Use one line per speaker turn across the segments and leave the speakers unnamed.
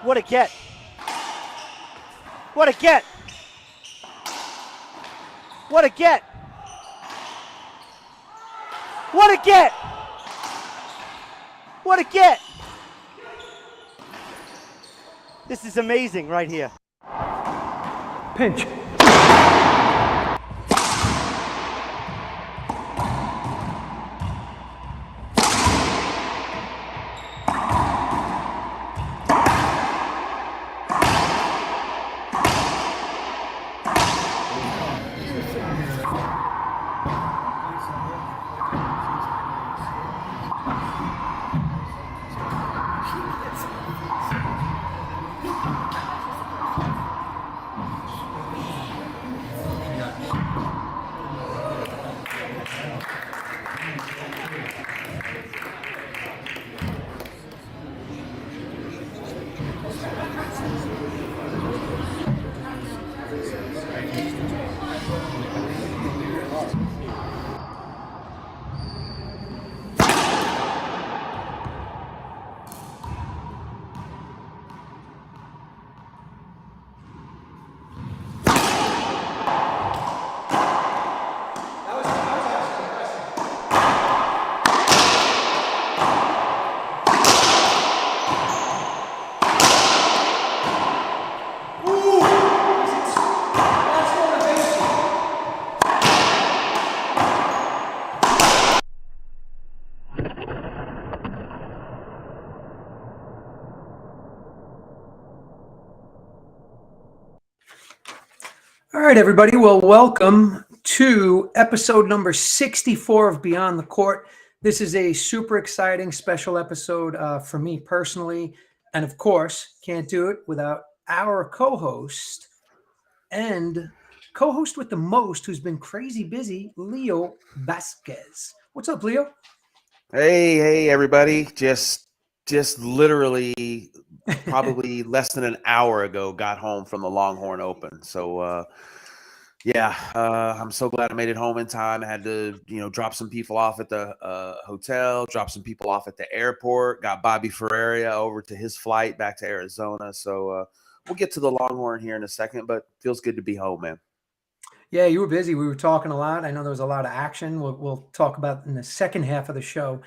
What a get. What a get. What a get. What a get. What a get. This is amazing right here.
Pinch. All right, everybody. Well, welcome to episode number 64 of Beyond the Court. This is a super exciting special episode for me personally. And of course, can't do it without our co-host and co-host with the most, who's been crazy busy, Leo Vasquez. What's up, Leo?
Hey, everybody. Just literally probably less than an hour ago got home from the Longhorn Open. So, I'm so glad I made it home in time. I had to, drop some people off at the hotel, drop some people off at the airport, got Bobby Ferreira over to his flight back to Arizona. So we'll get to the Longhorn here in a second, but feels good to be home, man.
Yeah, you were busy. We were talking a lot. I know there was a lot of action. We'll talk about in the second half of the show,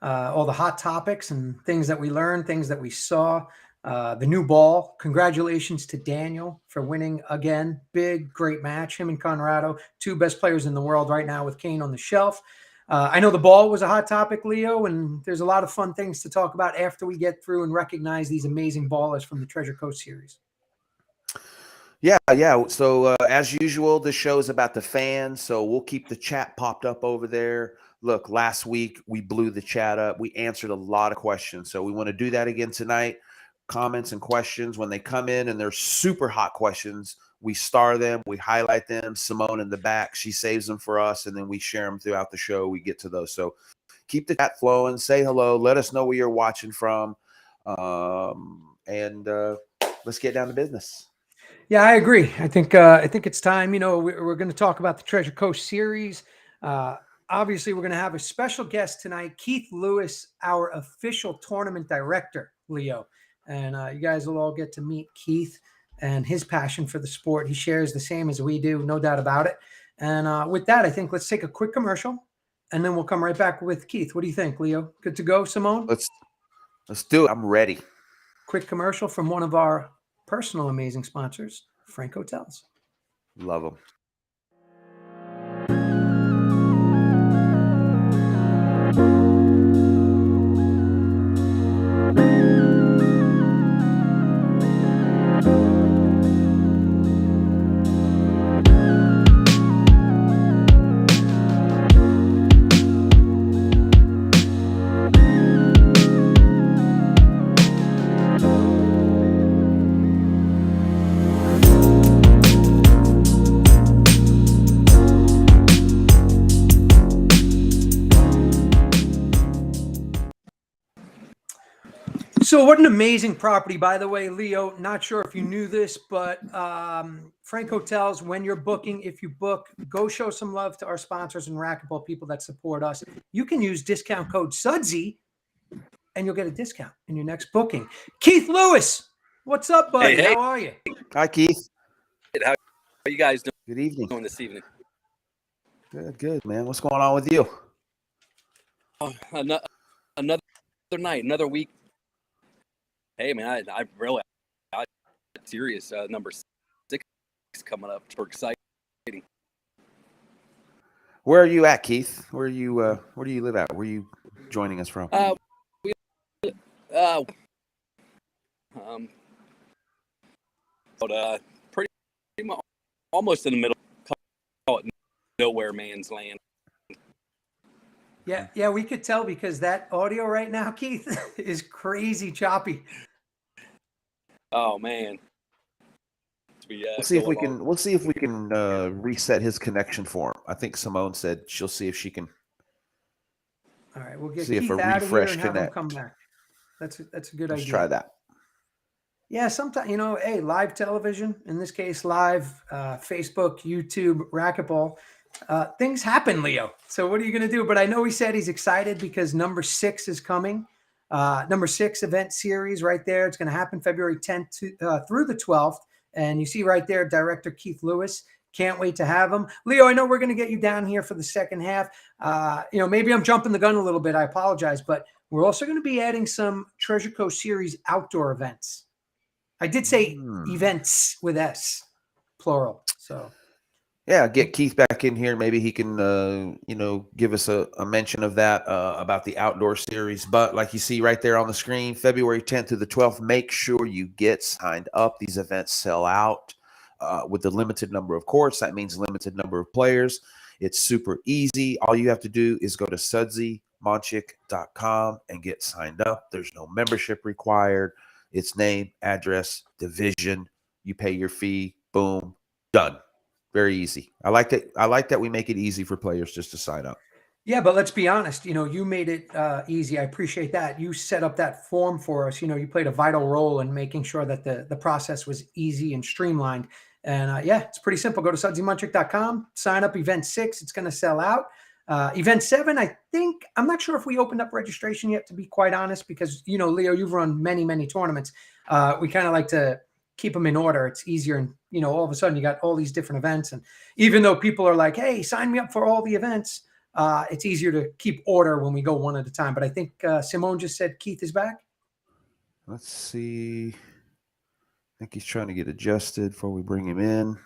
all the hot topics and things that we learned, things that we saw, the new ball. Congratulations to Daniel for winning again. Big, great match. Him and Conrado, two best players in the world right now with Kane on the shelf. I know the ball was a hot topic, Leo, and there's a lot of fun things to talk about after we get through and recognize these amazing ballers from the Treasure Coast series.
Yeah. So as usual, this show is about the fans, so we'll keep the chat popped up over there. Look, last week we blew the chat up. We answered a lot of questions, so we want to do that again tonight. Comments and questions, when they come in and they're super hot questions, we star them, we highlight them. Simone in the back, she saves them for us, and then we share them throughout the show. We get to those. So keep the chat flowing. Say hello. Let us know where you're watching from. And let's get down to business.
Yeah, I agree. I think it's time. We're going to talk about the Treasure Coast series. Obviously, we're going to have a special guest tonight, Keith Lewis, our official tournament director, Leo. And you guys will all get to meet Keith and his passion for the sport. He shares the same as we do, no doubt about it. And with that, I think let's take a quick commercial, and then we'll come right back with Keith. What do you think, Leo? Good to go, Simone?
Let's do it. I'm ready.
Quick commercial from one of our personal amazing sponsors, Frank Hotels.
Love them.
So what an amazing property, by the way, Leo. Not sure if you knew this, but Frank Hotels, when you're booking, if you book, go show some love to our sponsors and racquetball people that support us. You can use discount code SUDSY and you'll get a discount in your next booking. Keith Lewis, what's up, buddy?
Hey.
How are you?
Hi, Keith.
How are you guys
Good evening.
doing this evening?
Good, man. What's going on with you?
Oh, another night, another week. Hey, man, I really serious. Number 6 coming up. Super exciting.
Where are you at, Keith? Where do you live at? Where are you joining us from?
Pretty much almost in the middle. Call it nowhere man's land.
Yeah, we could tell because that audio right now, Keith, is crazy choppy.
Oh man.
We'll see if we can reset his connection for him. I think Simone said she'll see if she can.
All right, we'll get
see
Keith
if a
out of here
refresh
and have him
connect.
come back. That's a good
Let's
idea.
try that.
Yeah, sometimes, hey, live television, in this case, live Facebook, YouTube, racquetball, things happen, Leo. So what are you going to do? But I know he said he's excited because number 6 is coming. Number 6 event series right there. It's going to happen February 10th through the 12th. And you see right there, Director Keith Lewis. Can't wait to have him. Leo, I know we're going to get you down here for the second half. Maybe I'm jumping the gun a little bit. I apologize. But we're also going to be adding some Treasure Coast Series outdoor events. I did say events with S, plural. So,
yeah, get Keith back in here. Maybe he can, give us a mention of that about the outdoor series. But like you see right there on the screen, February 10th through the 12th, make sure you get signed up. These events sell out with the limited number of courts. That means limited number of players. It's super easy. All you have to do is go to sudsymonchik.com and get signed up. There's no membership required. It's name, address, division. You pay your fee. Boom, done. Very easy. I like that we make it easy for players just to sign up.
Yeah, but let's be honest. You made it easy. I appreciate that. You set up that form for us. You played a vital role in making sure that the process was easy and streamlined. And it's pretty simple. Go to sudsymonchik.com, sign up event 6. It's going to sell out. Event 7, I'm not sure if we opened up registration yet, to be quite honest, because, Leo, you've run many, many tournaments. We kind of like to keep them in order. It's easier. And, all of a sudden you got all these different events. And even though people are like, hey, sign me up for all the events, it's easier to keep order when we go one at a time. But I think Simone just said Keith is back.
Let's see. I think he's trying to get adjusted before we bring him in.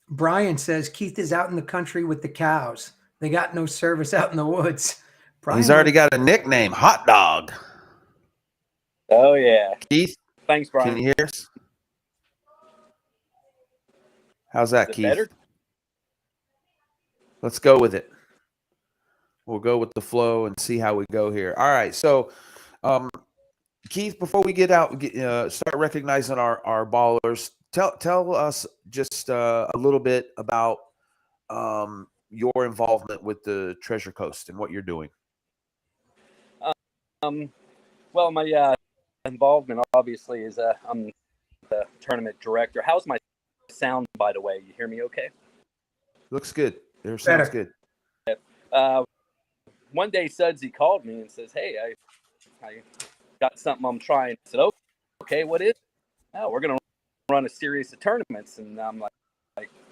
Brian says Keith is out in the country with the cows. They got no service out in the woods. Brian,
he's already got a nickname, Hot Dog.
Oh yeah.
Keith,
thanks, Brian.
Can you hear us? How's that, Keith?
Better?
Let's go with it. We'll go with the flow and see how we go here. All right. So, Keith, before we get out, start recognizing our ballers. Tell us just a little bit about your involvement with the Treasure Coast and what you're doing.
Well, my involvement obviously is I'm the tournament director. How's my sound, by the way? You hear me okay?
Looks good. There sounds good.
One day Sudsy called me and says, hey, I got something I'm trying. I said, okay, what is it? Oh, we're going to run a series of tournaments. And I'm like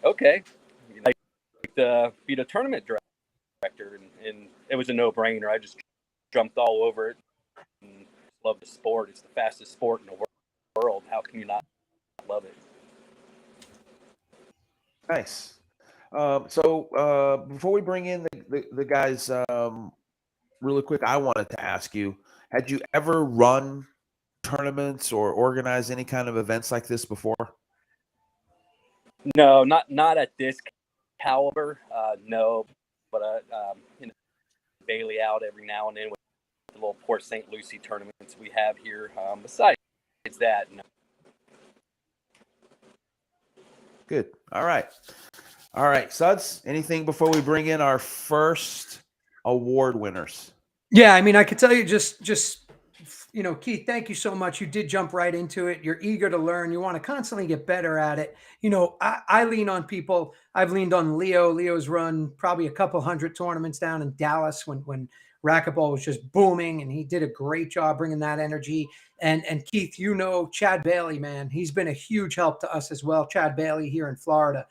okay. I'd like to be the tournament director. And it was a no-brainer. I just jumped all over it and love the sport. It's the fastest sport in the world. How can you not love it?
Nice. So before we bring in the guys, really quick, I wanted to ask you, had you ever run tournaments or organized any kind of events like this before?
No, not at this caliber. No, but Bailey out every now and then with the little Port St. Lucie tournaments we have here. Besides that, no.
Good. All right, Suds, anything before we bring in our first award winners?
Yeah, I mean, I could tell you just Keith, thank you so much. You did jump right into it. You're eager to learn. You want to constantly get better at it. I lean on people. I've leaned on Leo. Leo's run probably a couple hundred tournaments down in Dallas when racquetball was just booming, and he did a great job bringing that energy. And Keith, Chad Bailey, man, he's been a huge help to us as well. Chad Bailey here in Florida.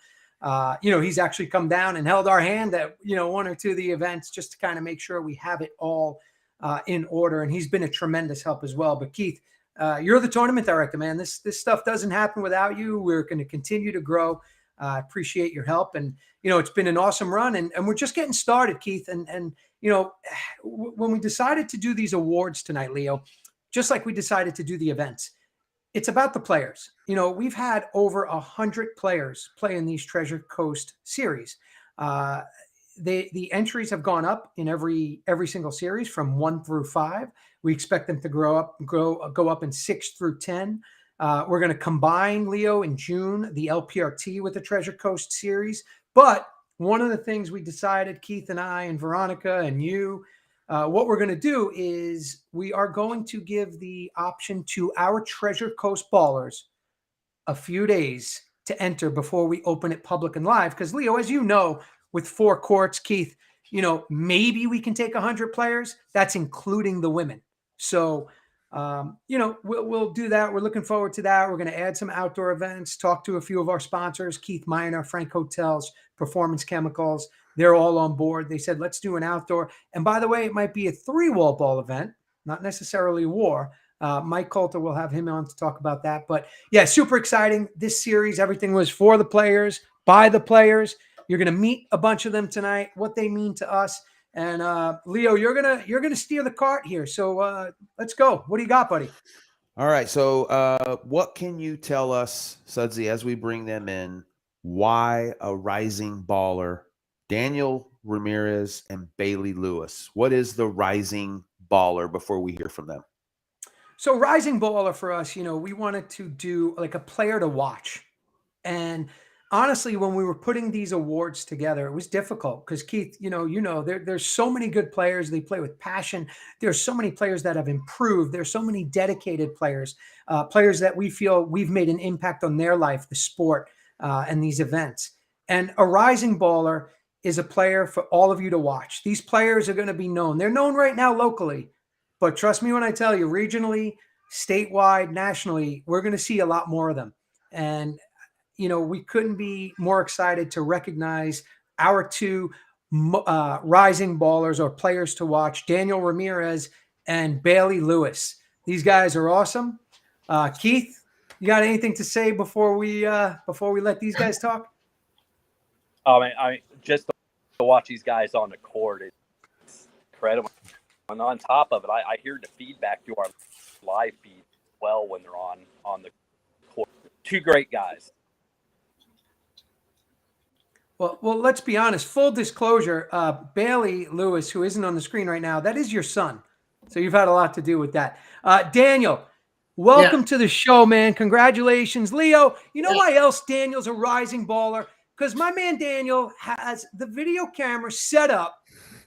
He's actually come down and held our hand at, one or two of the events just to kind of make sure we have it all in order. And he's been a tremendous help as well. But Keith, you're the tournament director, man. This stuff doesn't happen without you. We're going to continue to grow. Appreciate your help. And, it's been an awesome run, and we're just getting started, Keith. And when we decided to do these awards tonight, Leo, just like we decided to do the events, it's about the players. We've had over 100 players play in these Treasure Coast series. The entries have gone up in every single series from 1 through 5. We expect them to go up in 6 through 10. We're going to combine, Leo, in June, the LPRT with the Treasure Coast series. But one of the things we decided, Keith and I and Veronica and you, what we're going to do is we are going to give the option to our Treasure Coast ballers a few days to enter before we open it public and live. Because, Leo, as you know, with 4 courts, Keith, maybe we can take 100 players. That's including the women. So, we'll do that. We're looking forward to that. We're going to add some outdoor events, talk to a few of our sponsors, Keith Miner, Frank Hotels, Performance Chemicals. They're all on board. They said, let's do an outdoor. And by the way, it might be a 3-wall ball event, not necessarily war. Mike Coulter, will have him on to talk about that. But yeah, super exciting. This series, everything was for the players, by the players. You're going to meet a bunch of them tonight, what they mean to us. And Leo, you're gonna steer the cart here. So let's go. What do you got, buddy?
All right. So what can you tell us, Sudsy, as we bring them in, why a rising baller, Daniel Ramirez and Bailey Lewis? What is the rising baller before we hear from them?
So rising baller for us, we wanted to do like a player to watch. And honestly, when we were putting these awards together, it was difficult because, Keith, there's so many good players. They play with passion. There's so many players that have improved. There's so many dedicated players, players that we feel we've made an impact on their life, the sport, and these events. And a rising baller is a player for all of you to watch. These players are going to be known. They're known right now locally, but trust me when I tell you, regionally, statewide, nationally, we're going to see a lot more of them. And we couldn't be more excited to recognize our 2 rising ballers or players to watch, Daniel Ramirez and Bailey Lewis. These guys are awesome. Keith, you got anything to say before we let these guys talk?
I just to watch these guys on the court, it's incredible. And on top of it, I hear the feedback through our live feed well when they're on the court. 2 great guys.
Well, let's be honest. Full disclosure, Bailey Lewis, who isn't on the screen right now, that is your son. So you've had a lot to do with that. Daniel, welcome to the show, man. Congratulations. Leo, you know why else Daniel's a rising baller? Because my man Daniel has the video camera set up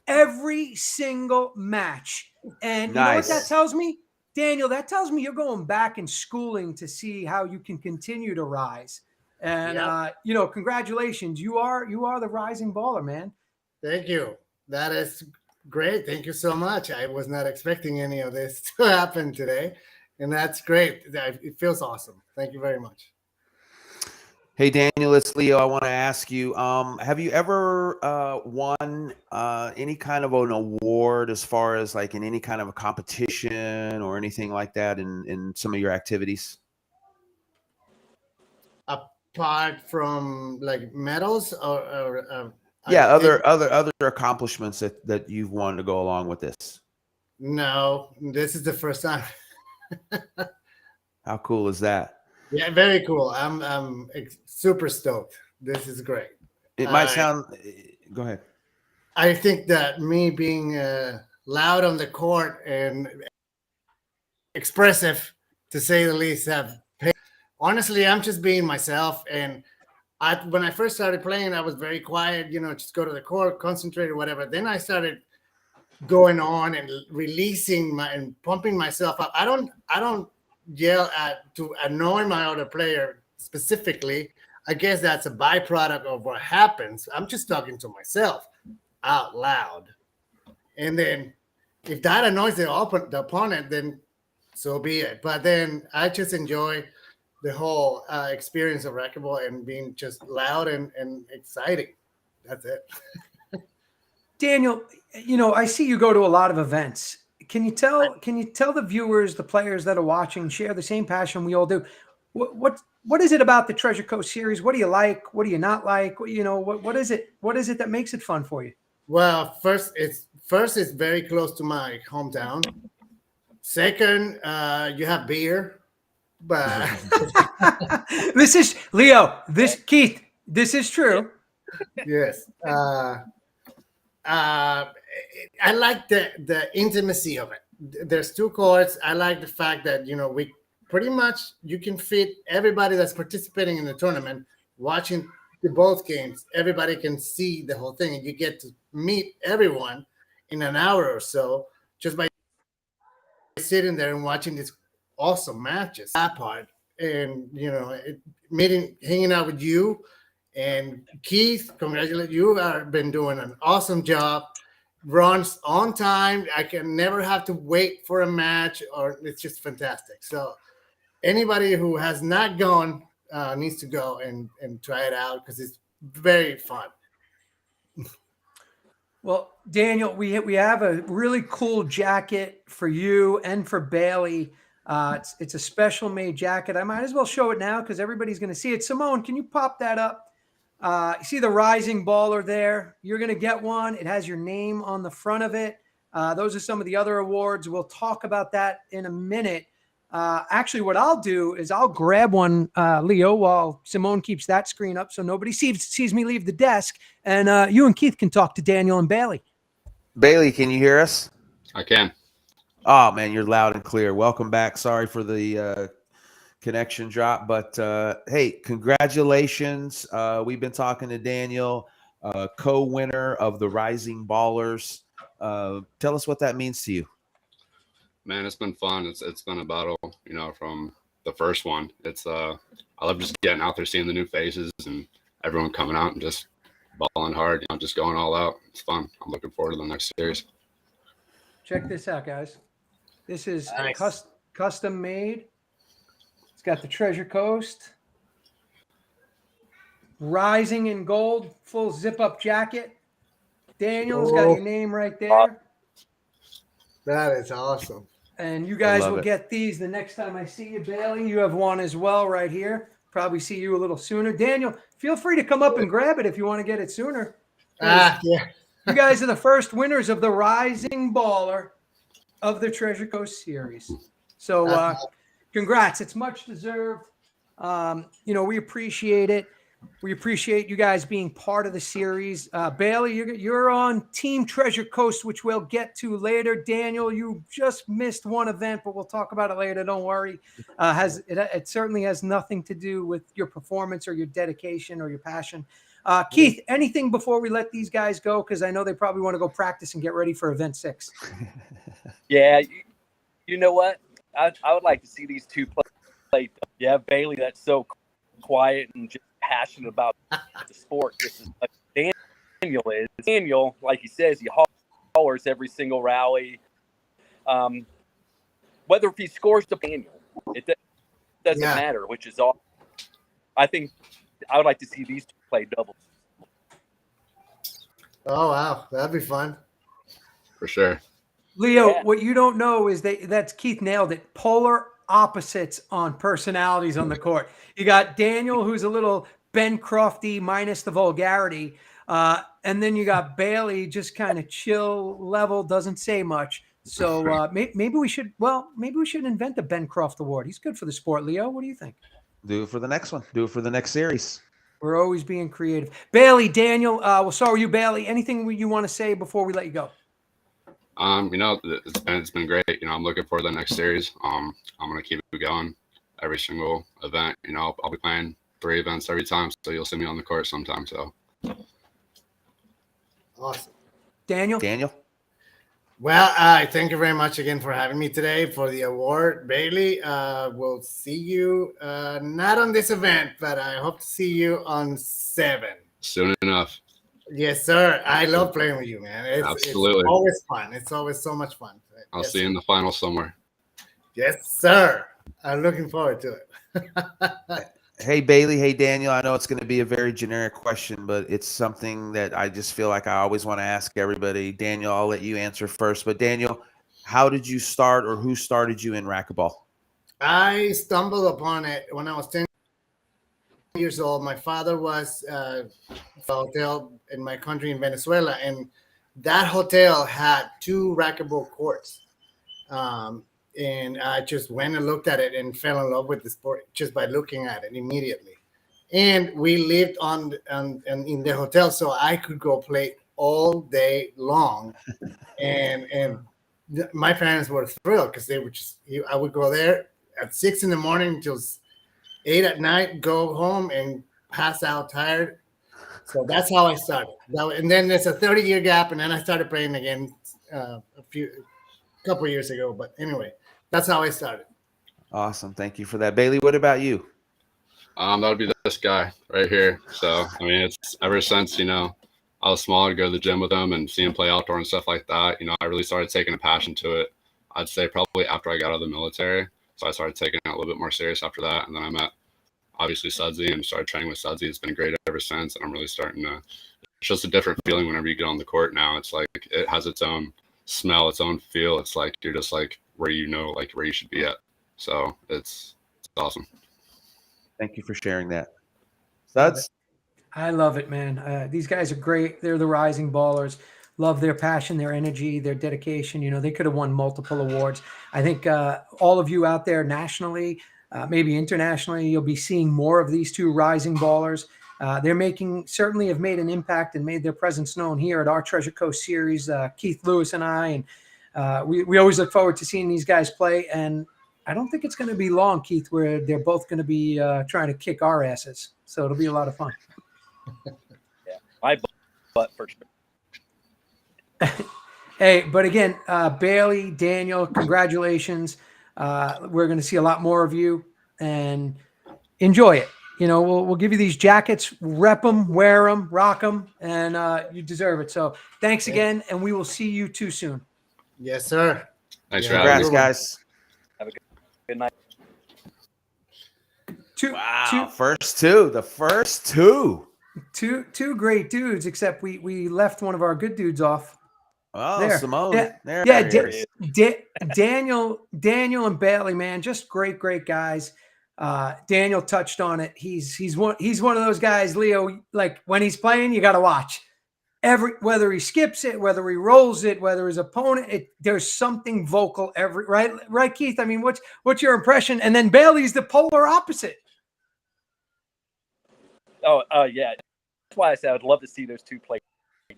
every single match. And you know what that tells me? Daniel, that tells me you're going back in schooling to see how you can continue to rise. And, congratulations. You are the rising baller, man.
Thank you. That is great. Thank you so much. I was not expecting any of this to happen today. And that's great. It feels awesome. Thank you very much.
Hey, Daniel, it's Leo. I want to ask you, have you ever won any kind of an award as far as like in any kind of a competition or anything like that in some of your activities?
Apart from like medals or
other accomplishments that you've won to go along with this.
No, this is the first time.
How cool is that?
Yeah, very cool. I'm super stoked. This is great.
It might sound. Go ahead.
I think that me being loud on the court and expressive, to say the least, have paid. Honestly, I'm just being myself. And when I first started playing, I was very quiet. Just go to the court, concentrate or whatever. Then I started going on and releasing and pumping myself up. I don't yell at to annoy my other player specifically. I guess that's a byproduct of what happens. I'm just talking to myself out loud. And then if that annoys the opponent, then so be it. But then I just enjoy the whole experience of racquetball and being just loud and exciting. That's it.
Daniel, I see you go to a lot of events. Can you tell the viewers, the players that are watching, share the same passion we all do? What is it about the Treasure Coast series? What do you like? What do you not like? What is it? What is it that makes it fun for you?
Well, first it's very close to my hometown. Second, you have beer, but
This is Leo. Keith. This is true.
yes. I like the intimacy of it. There's 2 courts. I like the fact that we pretty much you can fit everybody that's participating in the tournament watching the both games. Everybody can see the whole thing, and you get to meet everyone in an hour or so just by sitting there and watching these awesome matches. That part, and hanging out with you. And Keith, congratulate you. Have been doing an awesome job. Runs on time. I can never have to wait for a match, or it's just fantastic. So anybody who has not gone needs to go and try it out because it's very fun.
Well, Daniel, we have a really cool jacket for you and for Bailey. It's a special made jacket. I might as well show it now because everybody's going to see it. Simone, can you pop that up? You see the Rising Baller there? You're going to get one. It has your name on the front of it. Those are some of the other awards. We'll talk about that in a minute. Actually, what I'll do is I'll grab one, Leo, while Simone keeps that screen up so nobody sees me leave the desk. And you and Keith can talk to Daniel and Bailey.
Bailey, can you hear us?
I can.
Oh, man, you're loud and clear. Welcome back. Sorry for the connection drop, but hey, congratulations. We've been talking to Daniel, co-winner of the Rising Ballers. Tell us what that means to you.
Man, it's been fun. It's been a battle, from the first one. It's I love just getting out there, seeing the new faces and everyone coming out and just balling hard, just going all out. It's fun. I'm looking forward to the next series.
Check this out, guys. This is
Nice.
custom made. It's got the Treasure Coast Rising in gold, full zip up jacket. Daniel's got your name right there.
That is awesome.
And you guys will
it.
get these the next time I see you, Bailey. You have one as well right here. Probably see you a little sooner. Daniel, feel free to come up and grab it if you want to get it sooner.
Yeah.
You guys are the first winners of the Rising Baller of the Treasure Coast series. So congrats. It's much deserved. We appreciate it. We appreciate you guys being part of the series. Bailey, you're on Team Treasure Coast, which we'll get to later. Daniel, you just missed one event, but we'll talk about it later. Don't worry. It certainly has nothing to do with your performance or your dedication or your passion. Keith, anything before we let these guys go? Because I know they probably want to go practice and get ready for event 6.
Yeah, you know what? I would like to see these two play. Yeah, Bailey, that's so quiet and just passionate about the sport. This is like Daniel is. Daniel, like he says, he hollers every single rally. Whether if he scores the Daniel, it doesn't matter, which is all. I think I would like to see these two play doubles.
Oh wow, that'd be fun.
For sure.
Leo, what you don't know is that's Keith nailed it. Polar opposites on personalities on the court. You got Daniel, who's a little Ben Crofty minus the vulgarity. And then you got Bailey, just kind of chill level, doesn't say much. So maybe we should invent the Ben Croft Award. He's good for the sport. Leo, what do you think?
Do it for the next one. Do it for the next series.
We're always being creative. Bailey, Daniel, we'll start with you, Bailey. Anything you want to say before we let you go?
It's been great. I'm looking forward to the next series. I'm going to keep it going every single event. I'll be playing 3 events every time, so you'll see me on the court sometime. So
Awesome.
Daniel?
Well, thank you very much again for having me today for the award, Bailey. We'll see you not on this event, but I hope to see you on 7.
Soon enough.
Yes, sir. I love playing with you, man. It's
Absolutely.
always fun. It's always so much fun.
I'll
Yes,
see you in the final somewhere.
yes, sir. I'm looking forward to it.
Hey, Bailey. Hey, Daniel. I know it's going to be a very generic question, but it's something that I just feel like I always want to ask everybody. Daniel, I'll let you answer first. But Daniel, how did you start, or who started you in racquetball?
I stumbled upon it when I was 10 years old. My father was a hotel in my country in Venezuela, and that hotel had 2 racquetball courts. And I just went and looked at it and fell in love with the sport just by looking at it immediately. And we lived in the hotel, so I could go play all day long. And my parents were thrilled because they would I would go there at 6 in the morning until 8 at night, go home and pass out tired. So that's how I started. And then there's a 30-year gap, and then I started playing again a couple of years ago. But anyway, that's how I started.
Awesome. Thank you for that. Bailey, what about you?
That would be this guy right here. So, I mean, it's ever since, I was small, I'd go to the gym with him and see him play outdoor and stuff like that. I really started taking a passion to it. I'd say probably after I got out of the military. So I started taking it a little bit more serious after that. And then I met, obviously, Sudsy and started training with Sudsy. It's been great ever since. And I'm really starting to, it's just a different feeling whenever you get on the court now. It's like, it has its own smell, its own feel. It's like, you're just like where where you should be at. So it's awesome.
Thank you for sharing that. Suds?
I love it, man. These guys are great. They're the rising ballers. Love their passion, their energy, their dedication. They could have won multiple awards. I think all of you out there nationally, maybe internationally, you'll be seeing more of these 2 rising ballers. Certainly have made an impact and made their presence known here at our Treasure Coast series. Keith Lewis and I, and we always look forward to seeing these guys play. And I don't think it's going to be long, Keith, where they're both going to be trying to kick our asses. So it'll be a lot of fun.
Yeah, my butt for sure.
Hey, but again, Bailey, Daniel, congratulations. We're going to see a lot more of you, and enjoy it. We'll give you these jackets, rep them, wear them, rock them, and you deserve it. So thanks again, and we will see you too soon.
Yes, sir.
Thanks for having
Congrats,
me.
guys.
Have a good night.
Wow. First 2. The first 2.
Two great dudes, except we left one of our good dudes off.
Oh,
There.
Simone.
Yeah.
There
Yeah,
he is.
Daniel and Bailey, man, just great guys. Daniel touched on it. He's one of those guys, Leo, like when he's playing, you got to watch. Whether he skips it, whether he rolls it, whether his opponent, there's something vocal right, Keith? I mean, what's your impression? And then Bailey's the polar opposite.
Oh, yeah. That's why I said I'd love to see those 2 play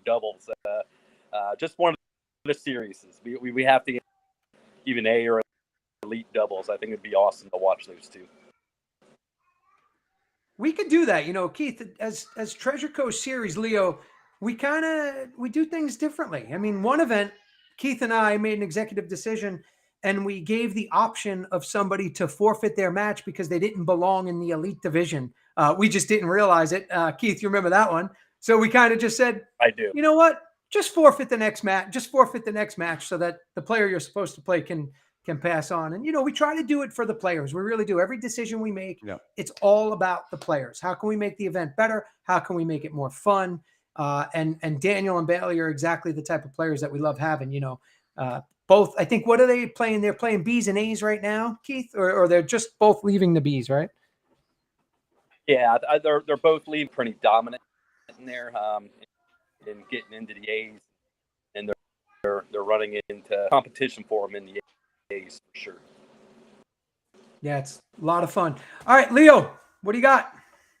doubles. Just one of the series. We have to get even A or elite doubles. I think it'd be awesome to watch those 2.
We could do that, Keith. As Treasure Coast series, Leo, we do things differently. I mean, one event, Keith and I made an executive decision, and we gave the option of somebody to forfeit their match because they didn't belong in the elite division. We just didn't realize it. Keith, you remember that one? So we kind of just said,
I do.
You know what? Just forfeit the next match. Just forfeit the next match so that the player you're supposed to play can pass on. And, we try to do it for the players. We really do. Every decision we make, It's all about the players. How can we make the event better? How can we make it more fun? And Daniel and Bailey are exactly the type of players that we love having, both. I think, what are they playing? They're playing Bs and As right now, Keith, or they're just both leaving the Bs, right?
Yeah, they're both leaving pretty dominant in there, and getting into the A's, and they're running into competition for them in the A's for sure.
Yeah, it's a lot of fun. All right, Leo, what do you got?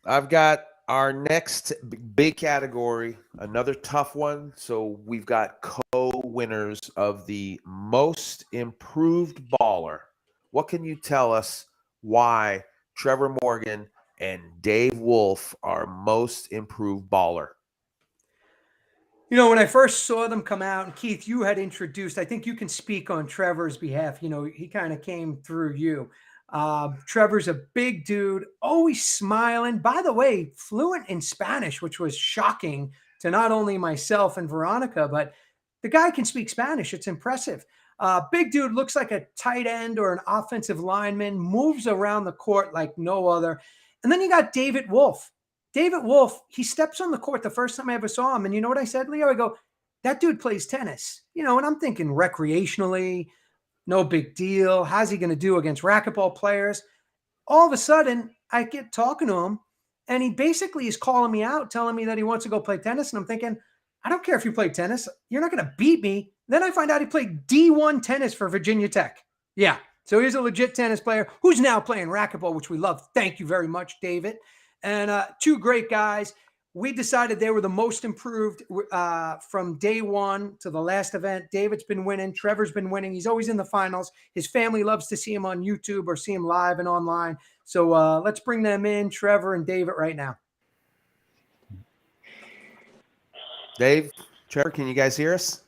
I've got our next big category, another tough one. So we've got co-winners of the most improved baller. What can you tell us why Trevor Morgan and Dave Wolf are most improved baller?
You know, when I first saw them come out, and Keith, you had introduced, I think you can speak on Trevor's behalf. You know, he kind of came through you. Trevor's a big dude, always smiling. By the way, fluent in Spanish, which was shocking to not only myself and Veronica, but the guy can speak Spanish. It's impressive. Big dude, looks like a tight end or an offensive lineman, moves around the court like no other. And then you got David Wolf. David Wolf, he steps on the court the first time I ever saw him. And you know what I said, Leo? I go, that dude plays tennis. You know, and I'm thinking recreationally, no big deal. How's he going to do against racquetball players? All of a sudden, I get talking to him, and he basically is calling me out, telling me that he wants to go play tennis. And I'm thinking, I don't care if you play tennis. You're not going to beat me. Then I find out he played D1 tennis for Virginia Tech. Yeah. So he's a legit tennis player who's now playing racquetball, which we love. Thank you very much, David. And two great guys. We decided they were the most improved from day one to the last event. David's been winning. Trevor's been winning. He's always in the finals. His family loves to see him on YouTube or see him live and online. So let's bring them in, Trevor and David, right now.
Dave, Trevor, can you guys hear us?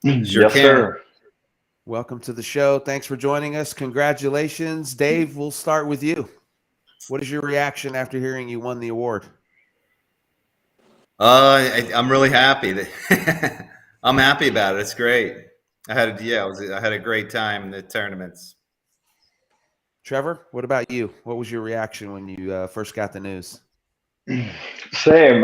Sure
Yes,
can.
sir.
Welcome to the show. Thanks for joining us. Congratulations. Dave, we'll start with you. What is your reaction after hearing you won the award?
I'm really happy. I'm happy about it. It's great. I had a great time in the tournaments.
Trevor, what about you? What was your reaction when you first got the news?
Same.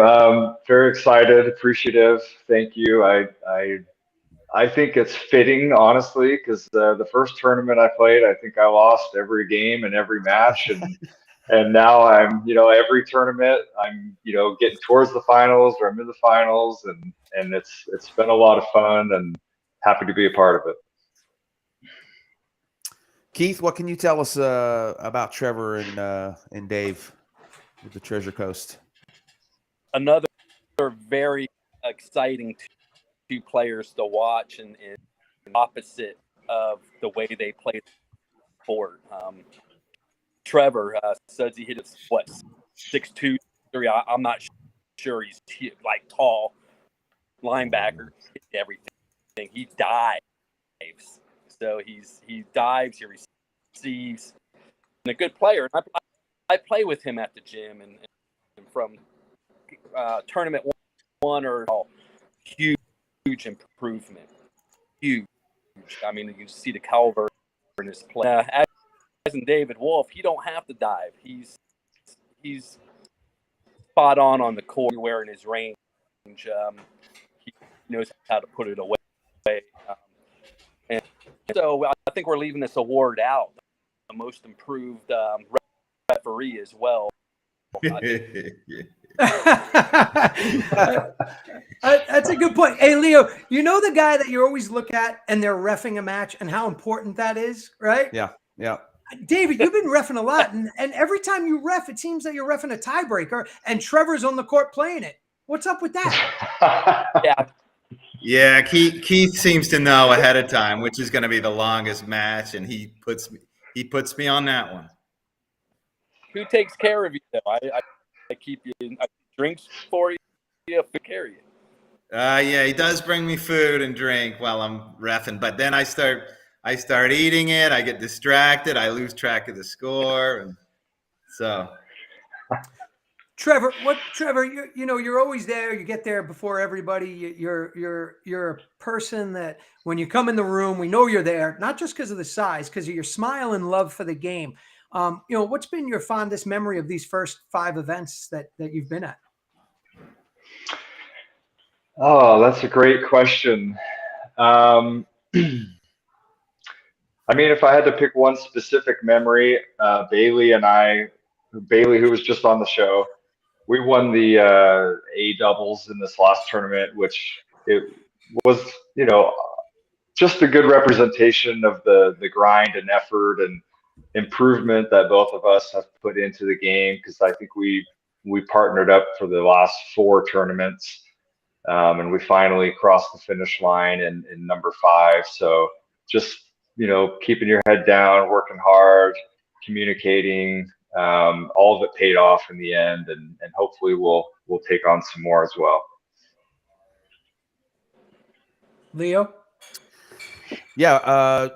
Very excited, appreciative. Thank you. I think it's fitting, honestly, because the first tournament I played, I think I lost every game and every match, and now I'm, every tournament I'm, getting towards the finals, or I'm in the finals, and it's been a lot of fun, and happy to be a part of it.
Keith, what can you tell us about Trevor and Dave with the Treasure Coast?
Another very exciting two players to watch, and opposite of the way they play the sport. Trevor says he hit his 6'2", 3. I'm not sure he's like tall linebacker. Hit everything. He dives, so he dives. He receives, and a good player. And I play with him at the gym, and from tournament one or huge improvement. Huge. I mean, you can see the caliber in his play. As in David Wolf, he don't have to dive. He's spot on the court, everywhere in his range. He knows how to put it away. And so I think we're leaving this award out. The most improved referee as well.
That's a good point. Hey, Leo, you know the guy that you always look at and they're reffing a match and how important that is, right?
Yeah.
David, you've been reffing a lot, and every time you ref, it seems that you're reffing a tiebreaker, and Trevor's on the court playing it. What's up with that?
Yeah, Keith seems to know ahead of time which is going to be the longest match, and he puts me on that one.
Who takes care of you, though? I keep you. I drinks for you. I carry you.
Yeah, he does bring me food and drink while I'm reffing, but then I start eating it. I get distracted. I lose track of the score, and so.
Trevor, you're always there. You get there before everybody. You're a person that when you come in the room, we know you're there, not just because of the size, because of your smile and love for the game. What's been your fondest memory of these first 5 events that you've been at?
Oh, that's a great question. I mean, if I had to pick one specific memory, Bailey, who was just on the show, we won the A doubles in this last tournament, which it was, just a good representation of the grind and effort and improvement that both of us have put into the game, because I think we partnered up for the last 4 tournaments, and we finally crossed the finish line in number 5. So just keeping your head down, working hard, communicating, all of it paid off in the end, and hopefully we'll take on some more as well.
Leo?
Yeah,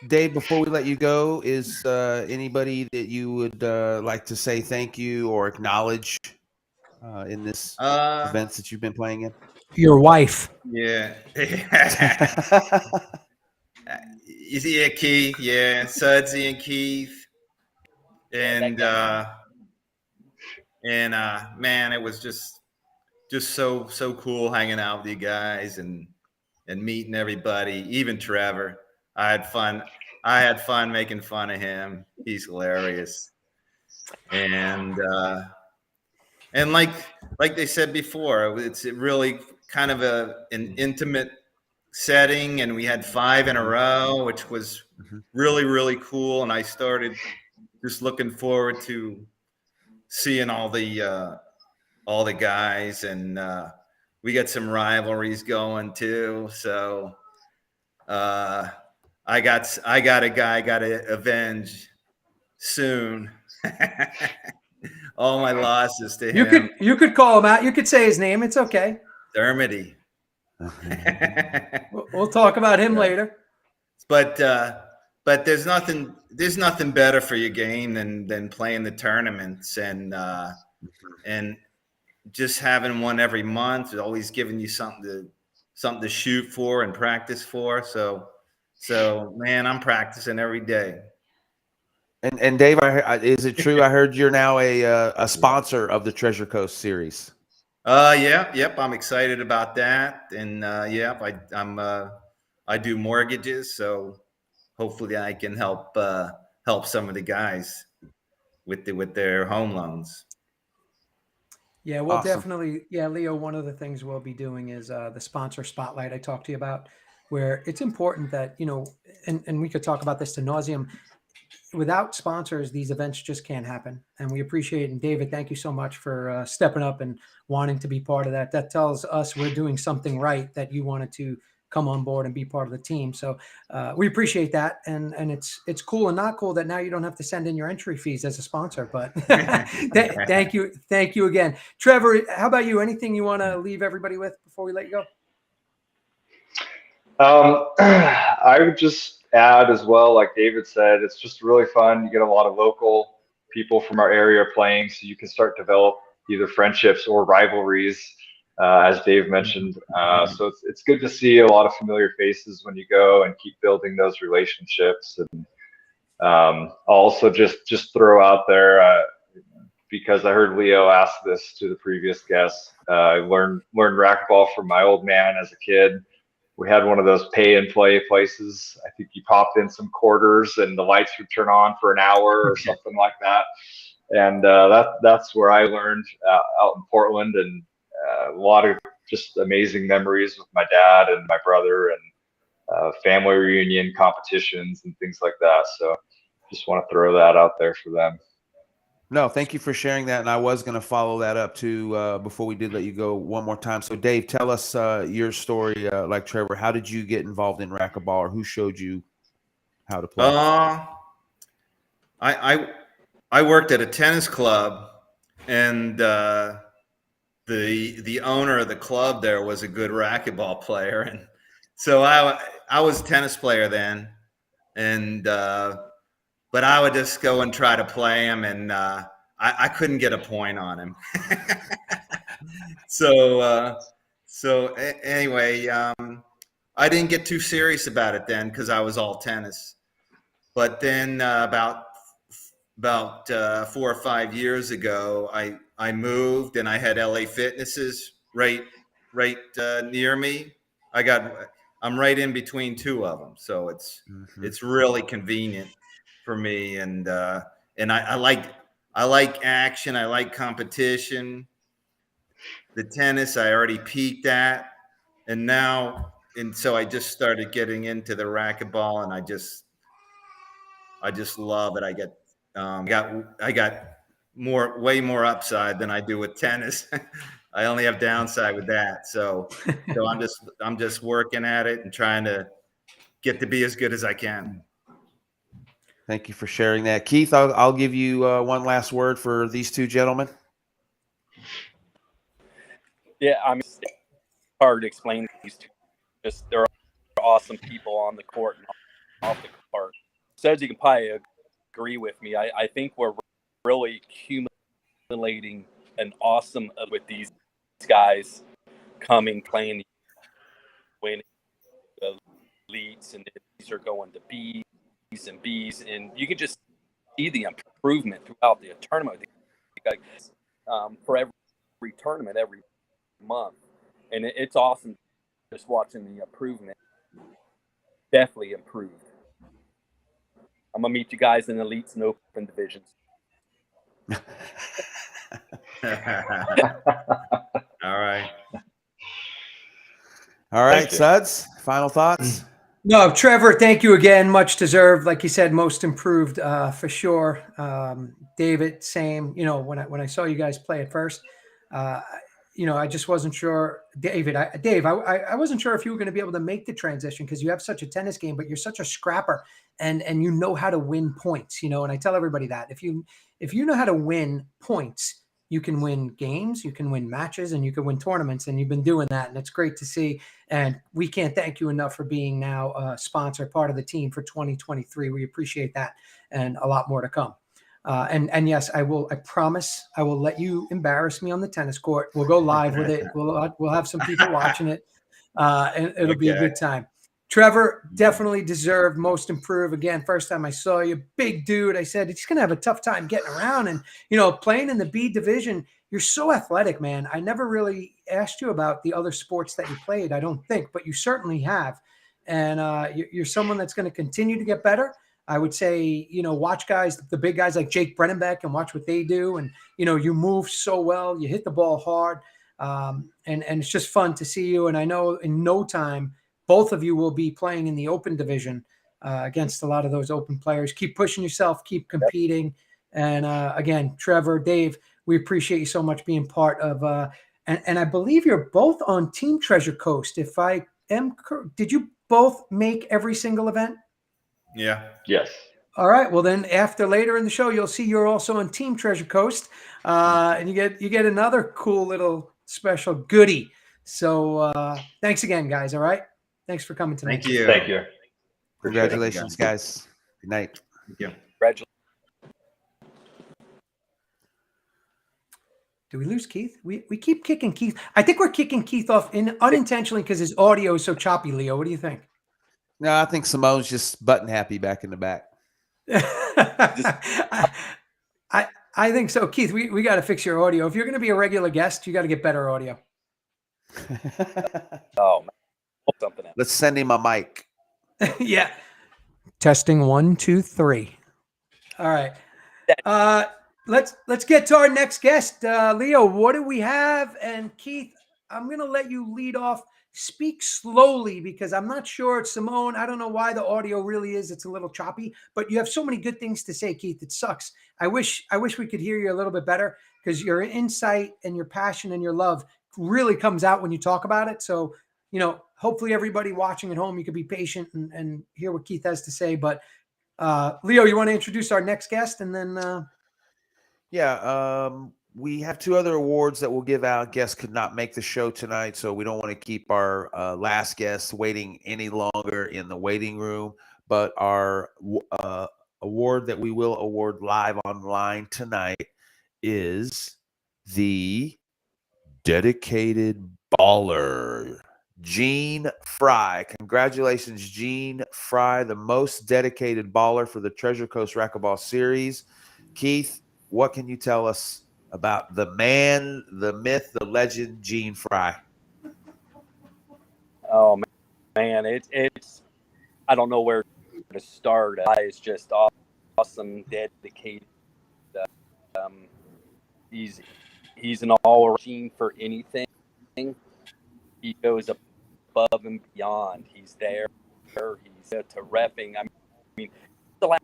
Dave, before we let you go, is anybody that you would like to say thank you or acknowledge in this events that you've been playing in?
Your wife.
Yeah. Yeah, Keith. Yeah, Sudsy and Keith. And man, it was just so cool hanging out with you guys and meeting everybody, even Trevor. I had fun making fun of him. He's hilarious. And like they said before, it's really kind of an intimate setting, and we had 5 in a row, which was really cool. And I started just looking forward to seeing all the guys, and we got some rivalries going too. So I got a guy I got to avenge soon. All my losses to him.
You could call him out. You could say his name. It's okay.
Dermody.
We'll talk about him later.
But there's nothing better for your game than playing the tournaments and just having one every month, always giving you something to shoot for and practice for. So man, I'm practicing every day.
And Dave, is it true? I heard you're now a sponsor of the Treasure Coast series.
Yep. I'm excited about that, and I do mortgages, so hopefully I can help some of the guys with their home loans.
Yeah, we'll
Awesome.
definitely. Yeah, Leo, one of the things we'll be doing is the sponsor spotlight I talked to you about, where it's important that, and we could talk about this to nauseum. Without sponsors, these events just can't happen. And we appreciate it. And David, thank you so much for stepping up and wanting to be part of that. That tells us we're doing something right, that you wanted to come on board and be part of the team. So we appreciate that. And it's cool and not cool that now you don't have to send in your entry fees as a sponsor, but thank you. Thank you again. Trevor, how about you? Anything you want to leave everybody with before we let you go?
I would just add as well, like David said, it's just really fun. You get a lot of local people from our area playing, so you can start to develop either friendships or rivalries, as Dave mentioned. So it's good to see a lot of familiar faces when you go and keep building those relationships. And I'll also just throw out there, because I heard Leo ask this to the previous guest, I learned racquetball from my old man as a kid. We had one of those pay and play places. I think you popped in some quarters and the lights would turn on for an hour or something like that. And that's where I learned out in Portland, and a lot of just amazing memories with my dad and my brother, and family reunion competitions and things like that. So just want to throw that out there for them.
No, thank you for sharing that. And I was going to follow that up too before we did let you go one more time. So Dave, tell us your story, like Trevor. How did you get involved in racquetball, or who showed you how to play?
I worked at a tennis club, and the owner of the club there was a good racquetball player, and so I was a tennis player then, and but I would just go and try to play him, and I couldn't get a point on him. So anyway, I didn't get too serious about it then because I was all tennis. But then about 4 or 5 years ago, I moved, and I had LA Fitnesses right near me. I'm right in between 2 of them, so it's really convenient for me, and I like action. I like competition. The tennis I already peaked at, and so I just started getting into the racquetball, and I just love it. I got way more upside than I do with tennis. I only have downside with that. So I'm just working at it and trying to get to be as good as I can.
Thank you for sharing that. Keith, I'll give you one last word for these 2 gentlemen.
Yeah, I mean, it's hard to explain these two. Just they're awesome people on the court and off the court. So as you can probably agree with me, I think we're really accumulating an awesome with these guys coming, playing, winning the elites, and these are going to B's and B's, and you can just see the improvement throughout the tournament. For every tournament, every month, and it's awesome just watching the improvement. Definitely improved. I'm gonna meet you guys in elites and open divisions.
All right.
All right,
Thank you.
Suds, final thoughts?
No, Trevor, thank you again. Much deserved. Like you said, most improved for sure. David, same. You know, when I saw you guys play at first, you know, I just wasn't sure. Dave, I wasn't sure if you were going to be able to make the transition because you have such a tennis game, but you're such a scrapper, and you know how to win points. You know, and I tell everybody that if you know how to win points, you can win games, you can win matches, and you can win tournaments. And you've been doing that, and it's great to see. And we can't thank you enough for being now a sponsor, part of the team for 2023. We appreciate that, and a lot more to come. And yes, I will. I promise I will let you embarrass me on the tennis court. We'll go live with it. We'll have some people watching it, and it'll be a good time. Trevor definitely deserved most improved. Again, first time I saw you, big dude. I said he's going to have a tough time getting around, and you know, playing in the B division. You're so athletic, man. I never really asked you about the other sports that you played. I don't think, but you certainly have, and you're someone that's going to continue to get better. I would say, you know, watch guys, the big guys like Jake Brennenbeck, and watch what they do. And, you know, you move so well, you hit the ball hard. And it's just fun to see you. And I know in no time, both of you will be playing in the open division against a lot of those open players. Keep pushing yourself, keep competing. And again, Trevor, Dave, we appreciate you so much being part of, and I believe you're both on Team Treasure Coast. If I am, did you both make every single event?
Yeah.
Yes.
All right. Well, then after later in the show, you'll see you're also on Team Treasure Coast, and you get another cool little special goodie. So thanks again, guys. All right. Thanks for coming tonight.
Thank you.
Thank you.
Congratulations, guys. Good night.
Thank you.
Congratulations.
Do we lose Keith? We keep kicking Keith. I think we're kicking Keith off unintentionally because his audio is so choppy. Leo, what do you think?
No, I think Simone's just button happy back in the back.
I think so. Keith, we got to fix your audio. If you're going to be a regular guest, you got to get better audio.
Oh, man. Something else.
Let's send him a mic.
Yeah. Testing 1, 2, 3. All right. Let's get to our next guest. Leo, what do we have? And Keith, I'm going to let you lead off. Speak slowly because I'm not sure. Simone, I don't know why the audio really is. It's a little choppy, but you have so many good things to say, Keith. It sucks. I wish we could hear you a little bit better because your insight and your passion and your love really comes out when you talk about it. So, you know, hopefully everybody watching at home, you could be patient and hear what Keith has to say. But Leo, you want to introduce our next guest and then
we have 2 other awards that we'll give out. Guests could not make the show tonight, so we don't want to keep our last guest waiting any longer in the waiting room. But our award that we will award live online tonight is the Dedicated Baller, Gene Fry. Congratulations, Gene Fry, the most dedicated baller for the Treasure Coast Racquetball Series. Keith, what can you tell us about the man, the myth, the legend, Gene Fry?
Oh man, it's I don't know where to start. It's just awesome, dedicated. He's an all Gene for anything. He goes above and beyond. He's there. He's to repping. I mean, the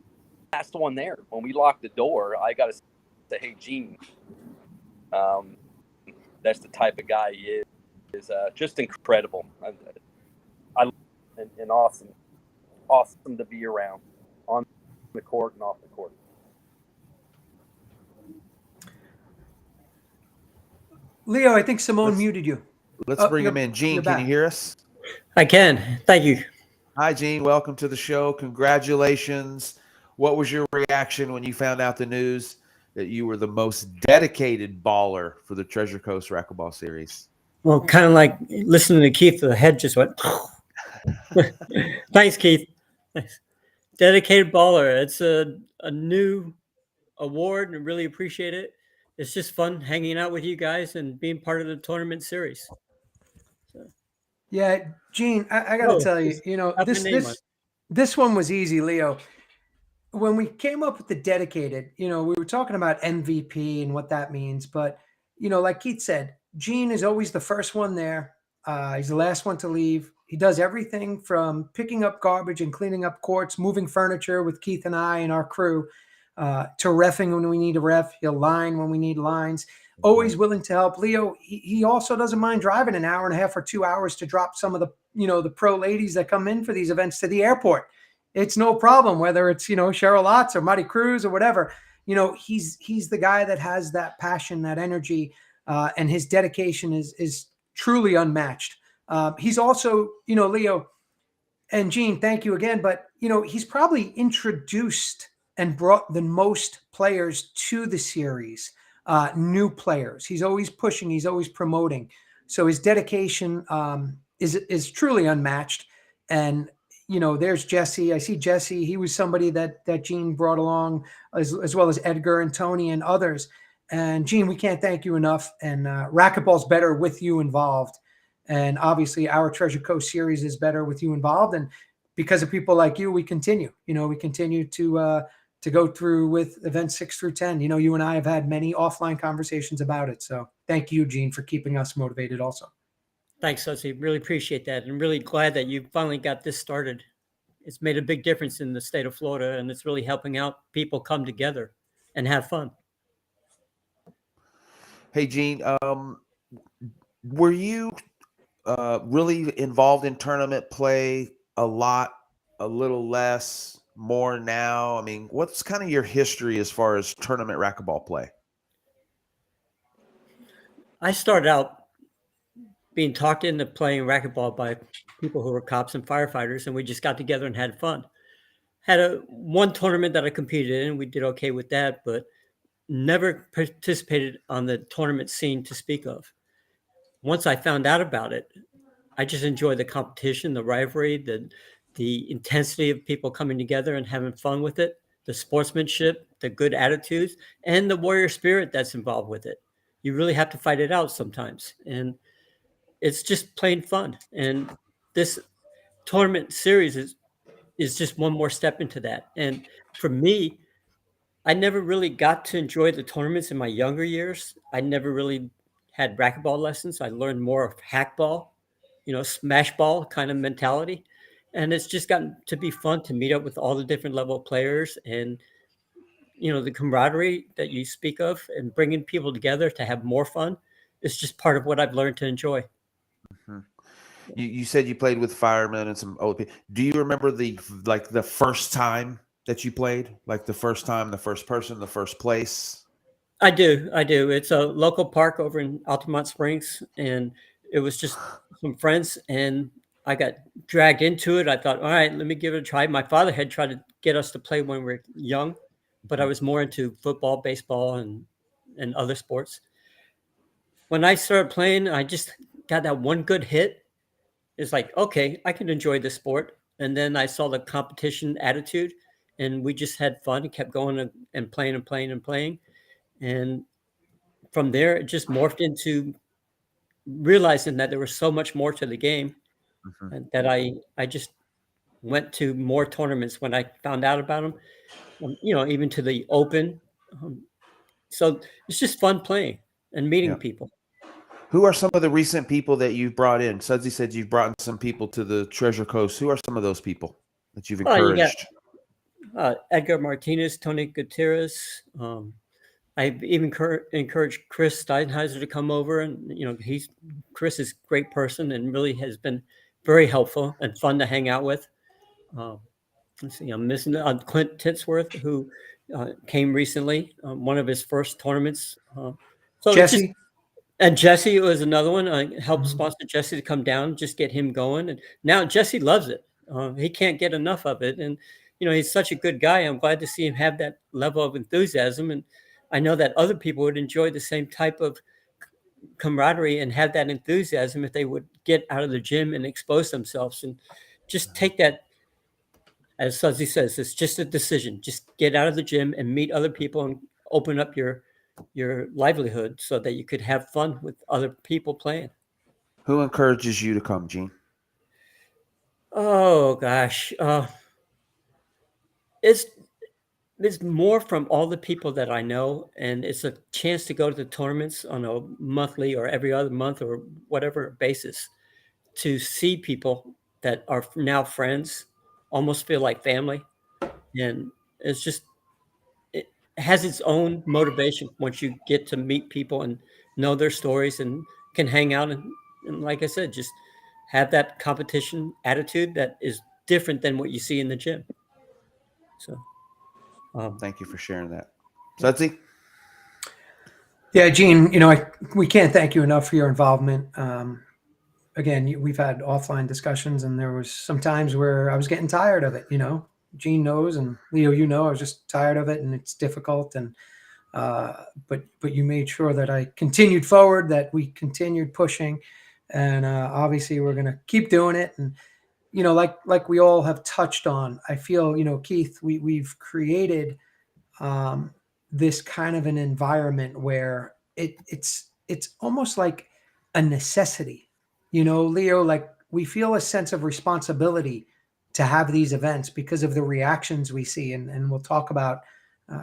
last one there. When we locked the door, I got to say, "Hey, Gene." That's the type of guy he is. Just incredible. And awesome to be around on the court and off the court.
Leo, I think Simone muted you.
Let's bring him in. Gene, can you hear us?
I can. Thank you.
Hi, Gene. Welcome to the show. Congratulations. What was your reaction when you found out the news that you were the most dedicated baller for the Treasure Coast Racquetball Series?
Well, kind of like listening to Keith, the head just went. Thanks, Keith. Thanks. Dedicated baller. It's a new award and really appreciate it. It's just fun hanging out with you guys and being part of the tournament series.
Yeah, Gene, I got to tell you,
Got my name on it.
this one was easy, Leo. When we came up with the dedicated, we were talking about MVP and what that means, but like Keith said, Gene is always the first one there. He's the last one to leave. He does everything from picking up garbage and cleaning up courts, moving furniture with Keith and I and our crew, to reffing when we need a ref. He'll line when we need lines. Always willing to help. Leo, he also doesn't mind driving an hour and a half or 2 hours to drop some of the, the pro ladies that come in for these events to the airport. It's no problem, whether it's, Cheryl Otts or Marty Cruz or whatever. He's the guy that has that passion, that energy, and his dedication is truly unmatched. He's also, Leo and Gene, thank you again, but, he's probably introduced and brought the most players to the series, new players. He's always pushing, he's always promoting. So his dedication is truly unmatched. And, there's Jesse. I see Jesse. He was somebody that Gene brought along, as well as Edgar and Tony and others. And Gene, we can't thank you enough. And racquetball's better with you involved. And obviously our Treasure Coast series is better with you involved. And because of people like you, we continue. We continue to go through with events 6 through 10. You and I have had many offline conversations about it. So thank you, Gene, for keeping us motivated also.
Thanks, Susie. Really appreciate that. And really glad that you finally got this started. It's made a big difference in the state of Florida, and it's really helping out people come together and have fun.
Hey, Gene, were you really involved in tournament play a lot, a little less, more now? I mean, what's kind of your history as far as tournament racquetball play?
I started out being talked into playing racquetball by people who were cops and firefighters, and we just got together and had fun. Had one tournament that I competed in. We did okay with that, but never participated on the tournament scene to speak of. Once I found out about it, I just enjoyed the competition, the rivalry, the intensity of people coming together and having fun with it, the sportsmanship, the good attitudes, and the warrior spirit that's involved with it. You really have to fight it out sometimes. And it's just plain fun. And this tournament series is just one more step into that. And for me, I never really got to enjoy the tournaments in my younger years. I never really had racquetball lessons. I learned more of hackball, smash ball kind of mentality. And it's just gotten to be fun to meet up with all the different level of players and, the camaraderie that you speak of and bringing people together to have more fun is just part of what I've learned to enjoy.
Mm-hmm. You said you played with firemen and some old people. Do you remember the first time that you played? Like the first time, the first person, the first place?
I do. It's a local park over in Altamont Springs, and it was just some friends, and I got dragged into it. I thought, all right, let me give it a try. My father had tried to get us to play when we were young, but I was more into football, baseball, and other sports. When I started playing, I just got that one good hit. It's like, okay, I can enjoy this sport. And then I saw the competition attitude, and we just had fun and kept going and playing and playing and playing. And from there, it just morphed into realizing that there was so much more to the game, and that I just went to more tournaments when I found out about them, even to the Open. So it's just fun playing and meeting people.
Who are some of the recent people that you've brought in? Sudsy said you've brought in some people to the Treasure Coast. Who are some of those people that you've encouraged?
You got, Edgar Martinez, Tony Gutierrez. I've even encouraged Chris Steinheiser to come over, and Chris is a great person and really has been very helpful and fun to hang out with. Let's see, I'm missing Clint Titsworth, who came recently, one of his first tournaments. So
Jesse.
And Jesse was another one. I helped sponsor Jesse to come down, just get him going. And now Jesse loves it. He can't get enough of it. And, he's such a good guy. I'm glad to see him have that level of enthusiasm. And I know that other people would enjoy the same type of camaraderie and have that enthusiasm if they would get out of the gym and expose themselves and just take that, as Suzy says, it's just a decision. Just get out of the gym and meet other people and open up your livelihood so that you could have fun with other people playing.
Who encourages you to come, Gene?
Oh gosh, it's more from all the people that I know, and it's a chance to go to the tournaments on a monthly or every other month or whatever basis to see people that are now friends, almost feel like family, and it's just it has its own motivation once you get to meet people and know their stories and can hang out and like I said, just have that competition attitude that is different than what you see in the gym. So
Thank you for sharing that. Sudsy?
Yeah, Gene, we can't thank you enough for your involvement. Again, we've had offline discussions, and there was some times where I was getting tired of it. Gene knows, and Leo, I was just tired of it, and it's difficult. And but you made sure that I continued forward, that we continued pushing, and obviously we're going to keep doing it. And like we all have touched on, I feel Keith, we've created this kind of an environment where it's almost like a necessity. Leo, like we feel a sense of responsibility to have these events because of the reactions we see. And we'll talk about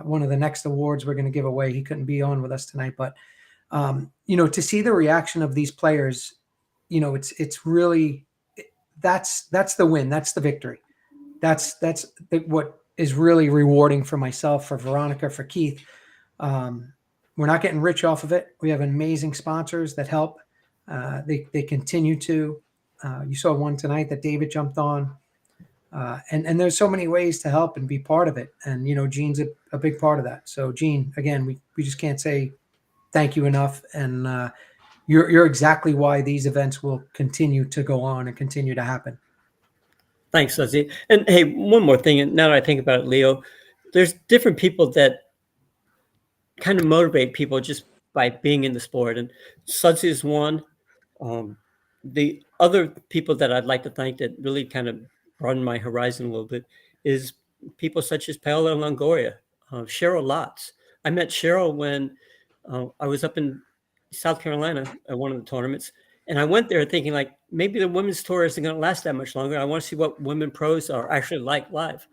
one of the next awards we're going to give away. He couldn't be on with us tonight, but to see the reaction of these players, it's really, that's the win. That's the victory. That's what is really rewarding for myself, for Veronica, for Keith. We're not getting rich off of it. We have amazing sponsors that help. They continue to. You saw one tonight that David jumped on. And there's so many ways to help and be part of it. And, Gene's a big part of that. So, Gene, again, we just can't say thank you enough. And you're exactly why these events will continue to go on and continue to happen.
Thanks, Suzy. And hey, one more thing. And now that I think about it, Leo, there's different people that kind of motivate people just by being in the sport. And Suzy is one. The other people that I'd like to thank that really kind of broadened my horizon a little bit is people such as Paola Longoria, Cheryl Lotz. I met Cheryl when I was up in South Carolina at one of the tournaments. And I went there thinking like, maybe the women's tour isn't going to last that much longer. I want to see what women pros are actually like live.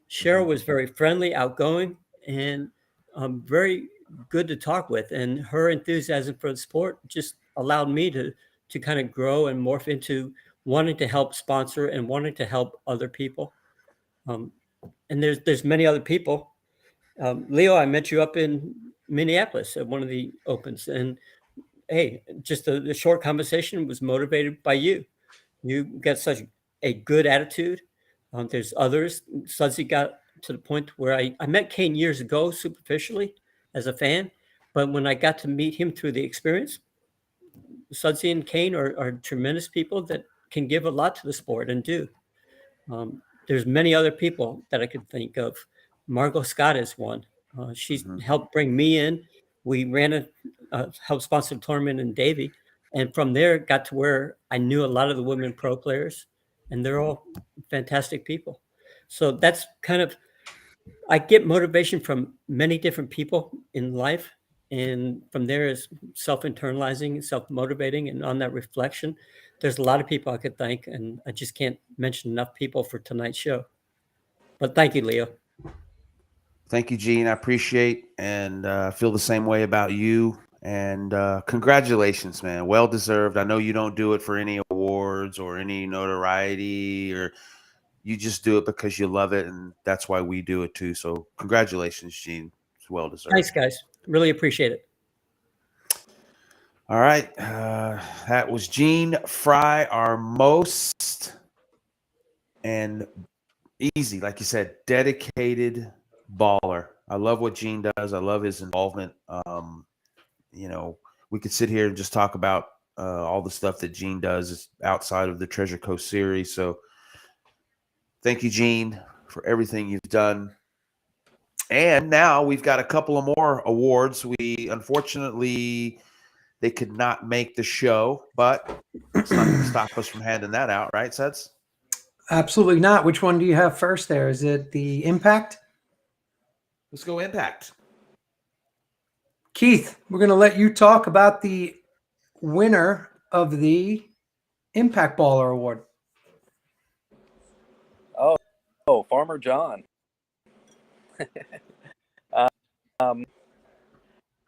Cheryl was very friendly, outgoing, and very good to talk with. And her enthusiasm for the sport just allowed me to kind of grow and morph into wanting to help sponsor and wanting to help other people. And there's many other people. Leo, I met you up in Minneapolis at one of the opens, and hey, just a short conversation was motivated by you. You got such a good attitude. There's others. Sudsy got to the point where I met Kane years ago superficially as a fan, but when I got to meet him through the experience, Sudsy and Kane are tremendous people that can give a lot to the sport and do. There's many other people that I could think of. Margot Scott is one. She's helped bring me in. We ran helped sponsor the tournament in Davie. And from there, got to where I knew a lot of the women pro players, and they're all fantastic people. So that's kind of, I get motivation from many different people in life. And from there is self-internalizing, self-motivating. And on that reflection, there's a lot of people I could thank. And I just can't mention enough people for tonight's show. But thank you, Leo.
Thank you, Gene. I appreciate and feel the same way about you. And congratulations, man. Well deserved. I know you don't do it for any awards or any notoriety, or you just do it because you love it, and that's why we do it too. So congratulations, Gene. It's well deserved.
Thanks, guys. Really appreciate it.
All right. That was Gene Fry, our most and easy, like you said, dedicated baller. I love what Gene does. I love his involvement. We could sit here and just talk about all the stuff that Gene does outside of the Treasure Coast series. So Thank you, Gene, for everything you've done. And now we've got a couple of more awards. We unfortunately they could not make the show, but it's not going to stop us from handing that out, right, Suds?
Absolutely not. Which one do you have first there? Is it the Impact?
Let's go Impact.
Keith, we're going to let you talk about the winner of the Impact Baller Award.
Oh, Farmer John.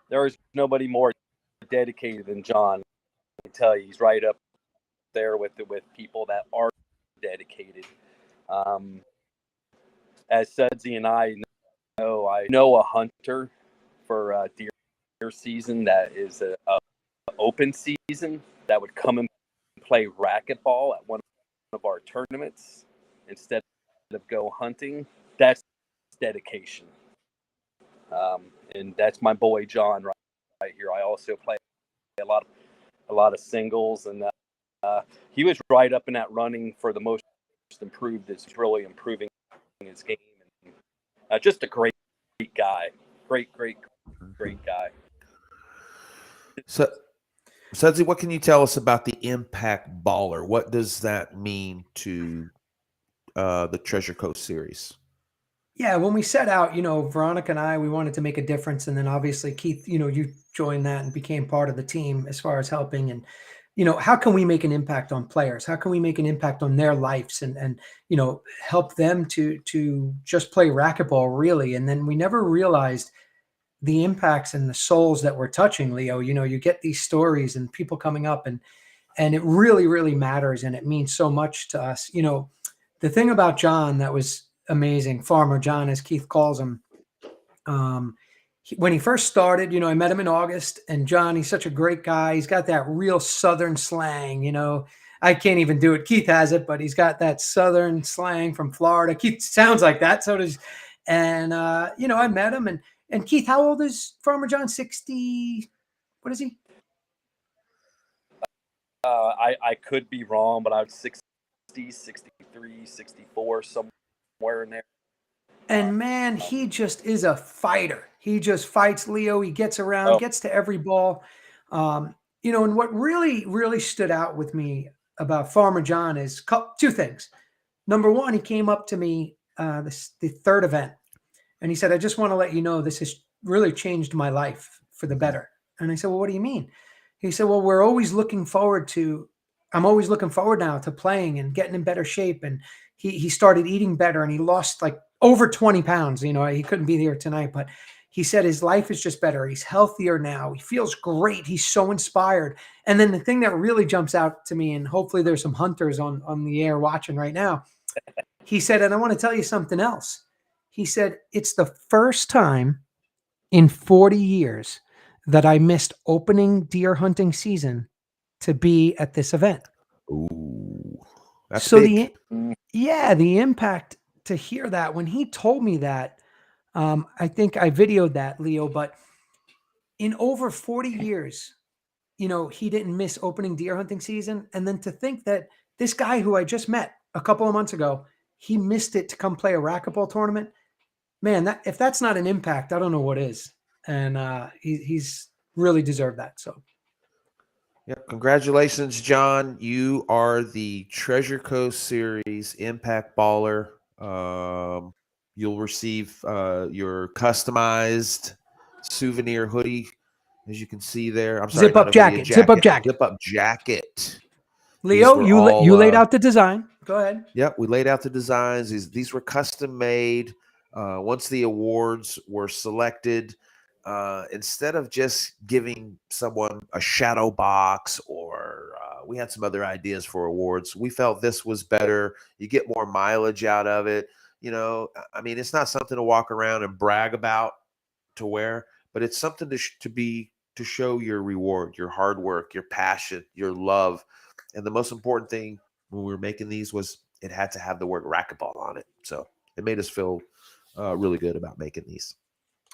There is nobody more dedicated than John. I tell you, he's right up there with people that are dedicated. As Sudsy and I know a hunter for deer season that is a open season that would come and play racquetball at one of our tournaments instead of go hunting. That's dedication. And that's my boy John right here. I also play a lot of singles, and he was right up in that running for the most improved. Is really improving his game, and just a great guy, great guy.
So, Sudsy, what can you tell us about the Impact Baller? What does that mean to the Treasure Coast series?
Yeah, when we set out, Veronica and I, we wanted to make a difference. And then obviously, Keith, you joined that and became part of the team as far as helping. And, how can we make an impact on players? How can we make an impact on their lives and help them to just play racquetball, really? And then we never realized the impacts and the souls that we're touching, Leo. You get these stories and people coming up and it really, really matters. And it means so much to us. The thing about John that was amazing, Farmer John, as Keith calls him. When he first started, I met him in August, and John, he's such a great guy. He's got that real Southern slang, I can't even do it. Keith has it, but he's got that Southern slang from Florida. Keith sounds like that. So does, and, I met him and Keith, how old is Farmer John? 60, what is he?
I could be wrong, but I was 60, 63, 64, somewhere in there.
And man, he just is a fighter. He just fights, Leo. He gets around, gets to every ball. And what really, really stood out with me about Farmer John is two things. Number one, he came up to me the third event, and he said, "I just want to let you know this has really changed my life for the better." And I said, "Well, what do you mean?" He said, "Well, I'm always looking forward now to playing and getting in better shape." And he started eating better, and he lost like over 20 pounds. He couldn't be here tonight, but he said his life is just better. He's healthier now. He feels great. He's so inspired. And then the thing that really jumps out to me, and hopefully there's some hunters on the air watching right now, he said, and I want to tell you something else. He said, it's the first time in 40 years that I missed opening deer hunting season to be at this event.
Ooh, that's
so
big.
the impact to hear that when he told me that, I think I videoed that, Leo, but in over 40 years, he didn't miss opening deer hunting season. And then to think that this guy who I just met a couple of months ago, he missed it to come play a racquetball tournament. Man, if that's not an impact, I don't know what is. And he's really deserved that. So.
Yep. Congratulations, John. You are the Treasure Coast Series Impact Baller. You'll receive your customized souvenir hoodie, as you can see there. I'm sorry,
Zip up jacket. Zip up
jacket.
Leo, you laid out the design. Go ahead.
Yep, we laid out the designs. These were custom made. Once the awards were selected, instead of just giving someone a shadow box or we had some other ideas for awards, we felt this was better. You get more mileage out of it. It's not something to walk around and brag about to wear, but it's something to show your reward, your hard work, your passion, your love. And the most important thing when we were making these was it had to have the word racquetball on it. So it made us feel really good about making these.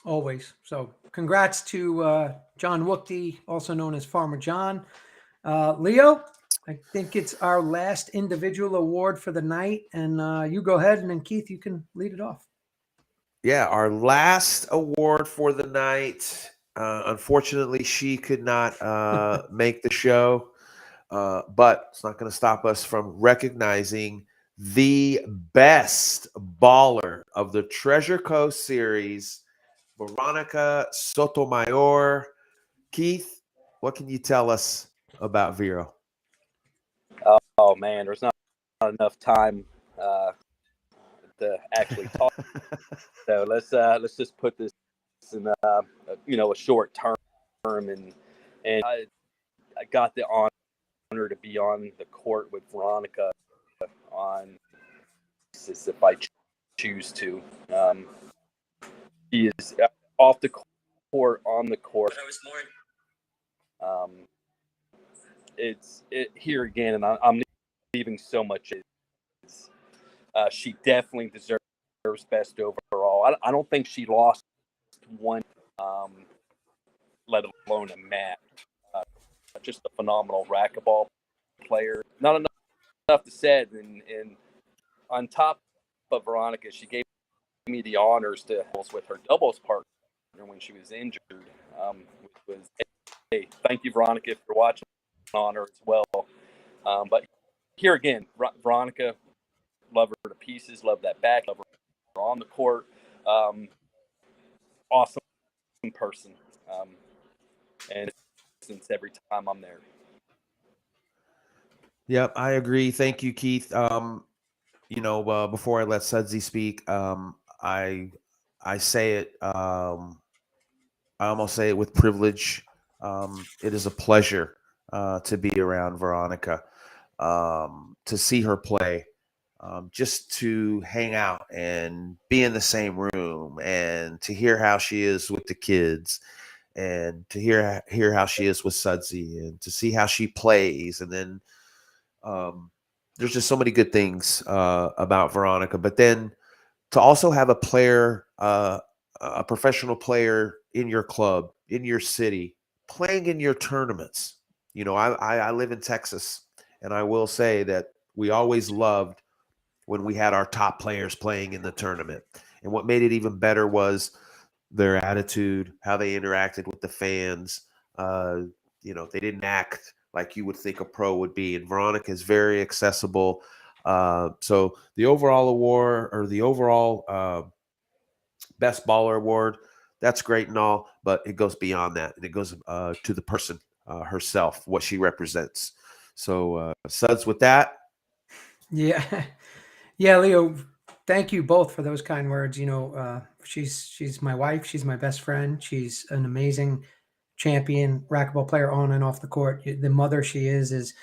Always. So congrats to John Wookty, also known as Farmer John. Leo, I think it's our last individual award for the night. And you go ahead, and then Keith, you can lead it off.
Yeah, our last award for the night. Unfortunately, she could not make the show, but it's not going to stop us from recognizing the best baller of the Treasure Coast series, Veronica Sotomayor. Keith, what can you tell us about Vero?
Oh man, there's not enough time to actually talk. So let's just put this in a short term, and I got the honor to be on the court with Veronica on basis if I choose to. She is off the court, on the court. It's here again, and I'm leaving so much. She definitely deserves best overall. I don't think she lost one, let alone a match. Just a phenomenal racquetball player. Not enough to say. And on top of Veronica, she gave me the honors to help with her doubles partner when she was injured. Which was, hey, thank you, Veronica, for watching. Honor as well. But here again, Veronica, love her to pieces. Love that back. Love her on the court. Awesome person. And since every time I'm there.
Yep, I agree. Thank you, Keith. Before I let Sudsy speak, I say it. I almost say it with privilege. It is a pleasure to be around Veronica, to see her play, just to hang out and be in the same room, and to hear how she is with the kids, and to hear how she is with Sudsy, and to see how she plays, and then there's just so many good things about Veronica. But then to also have a player, a professional player in your club, in your city, playing in your tournaments. I live in Texas, and I will say that we always loved when we had our top players playing in the tournament. And what made it even better was their attitude, how they interacted with the fans. They didn't act like you would think a pro would be. And Veronica is very accessible. So the overall award, or the overall best baller award, that's great and all, but it goes beyond that, and it goes to the person herself, what she represents. So Suds, with that.
Yeah. Yeah, Leo, thank you both for those kind words. She's my wife. She's my best friend. She's an amazing champion racquetball player on and off the court. The mother she is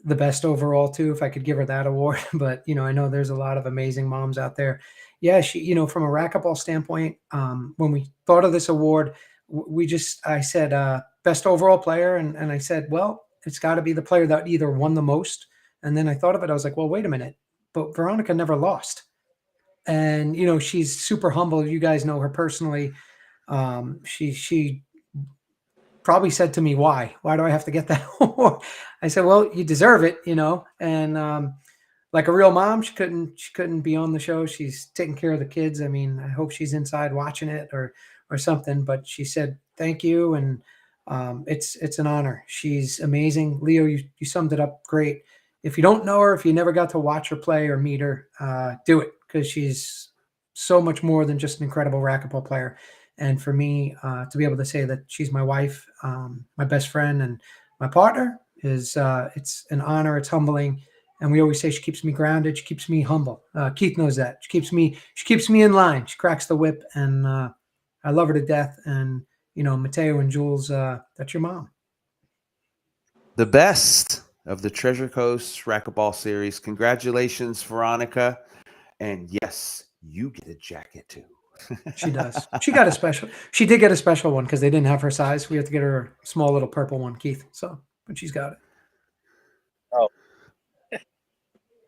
the best overall too, if I could give her that award. But, I know there's a lot of amazing moms out there. Yeah, she, from a racquetball standpoint, when we thought of this award, I said, best overall player. And I said, well, it's got to be the player that either won the most. And then I thought of it. I was like, well, wait a minute. But Veronica never lost. And, she's super humble. You guys know her personally. She probably said to me, why do I have to get that award? I said, well, you deserve it, and like a real mom, she couldn't be on the show. She's taking care of the kids. I mean, I hope she's inside watching it or something, but she said, thank you. And it's an honor. She's amazing. Leo, you summed it up great. If you don't know her, if you never got to watch her play or meet her, do it, because she's so much more than just an incredible racquetball player. And for me, to be able to say that she's my wife, my best friend, and my partner is it's an honor. It's humbling. And we always say she keeps me grounded. She keeps me humble. Keith knows that. She keeps me in line. She cracks the whip, and I love her to death. And Mateo and Jules, that's your mom.
The best of the Treasure Coast Racquetball Series. Congratulations, Veronica. And yes, you get a jacket too.
She does. She got a special. She did get a special one because they didn't have her size. We had to get her a small little purple one, Keith. So, but she's got it.
Oh.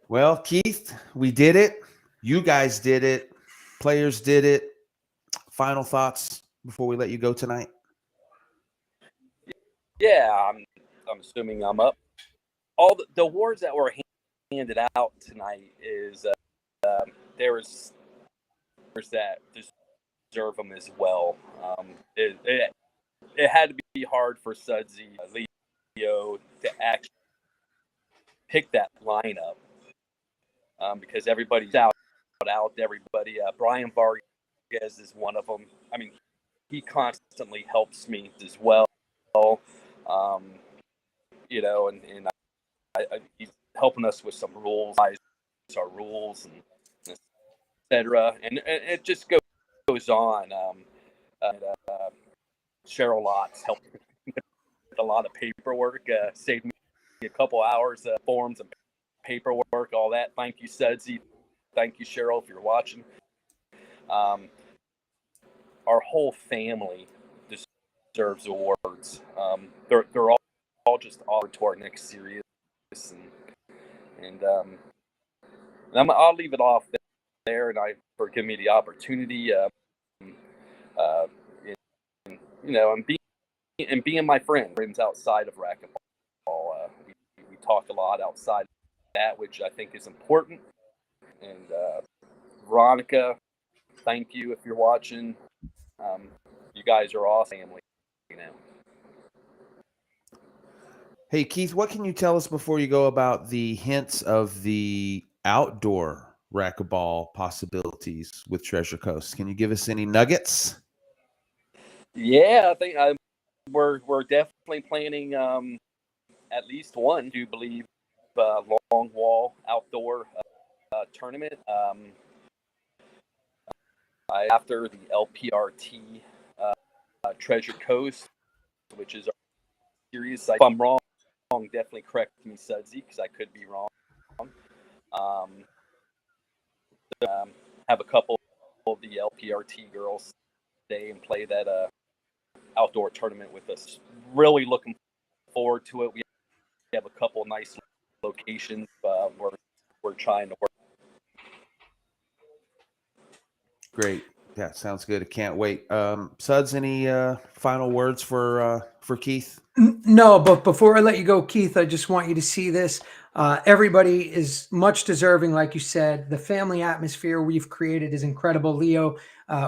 Well, Keith, we did it. You guys did it. Players did it. Final thoughts before we let you go tonight?
Yeah, I'm assuming I'm up. all the awards that were handed out tonight is there was that deserve them as well. It had to be hard for Sudsy, Leo to actually pick that lineup because everybody's out everybody. Brian Vargas is one of them. I mean, he constantly helps me as well. You know, and he's helping us with some rules, our rules, and etc. And it just goes on. Cheryl Lotz helped with a lot of paperwork, saved me a couple hours, forms and paperwork, all that. Thank you, Sudsy. Thank you, Cheryl, if you're watching. Our whole family deserves awards. They're all just offered to our next series, and I'll leave it off there. And I for giving me the opportunity. You know, and being my friends outside of racquetball. We talked a lot outside of that, which I think is important. And Veronica, thank you if you're watching. You guys are awesome family, you know.
Hey, Keith, what can you tell us before you go about the hints of the outdoor racquetball possibilities with Treasure Coast? Can you give us any nuggets?
Yeah, I think we're definitely planning at least one, do believe, long wall outdoor tournament. After the LPRT Treasure Coast, which is our series. If I'm wrong, definitely correct me, Sudsy, because I could be wrong. Have a couple of the LPRT girls stay and play that outdoor tournament with us. Really looking forward to it. We have a couple nice locations we're trying to work.
Great. Yeah, sounds good. I can't wait. Suds, any final words for Keith?
No, but before I let you go, Keith, I just want you to see this. Everybody is much deserving, like you said. The family atmosphere we've created is incredible. Leo,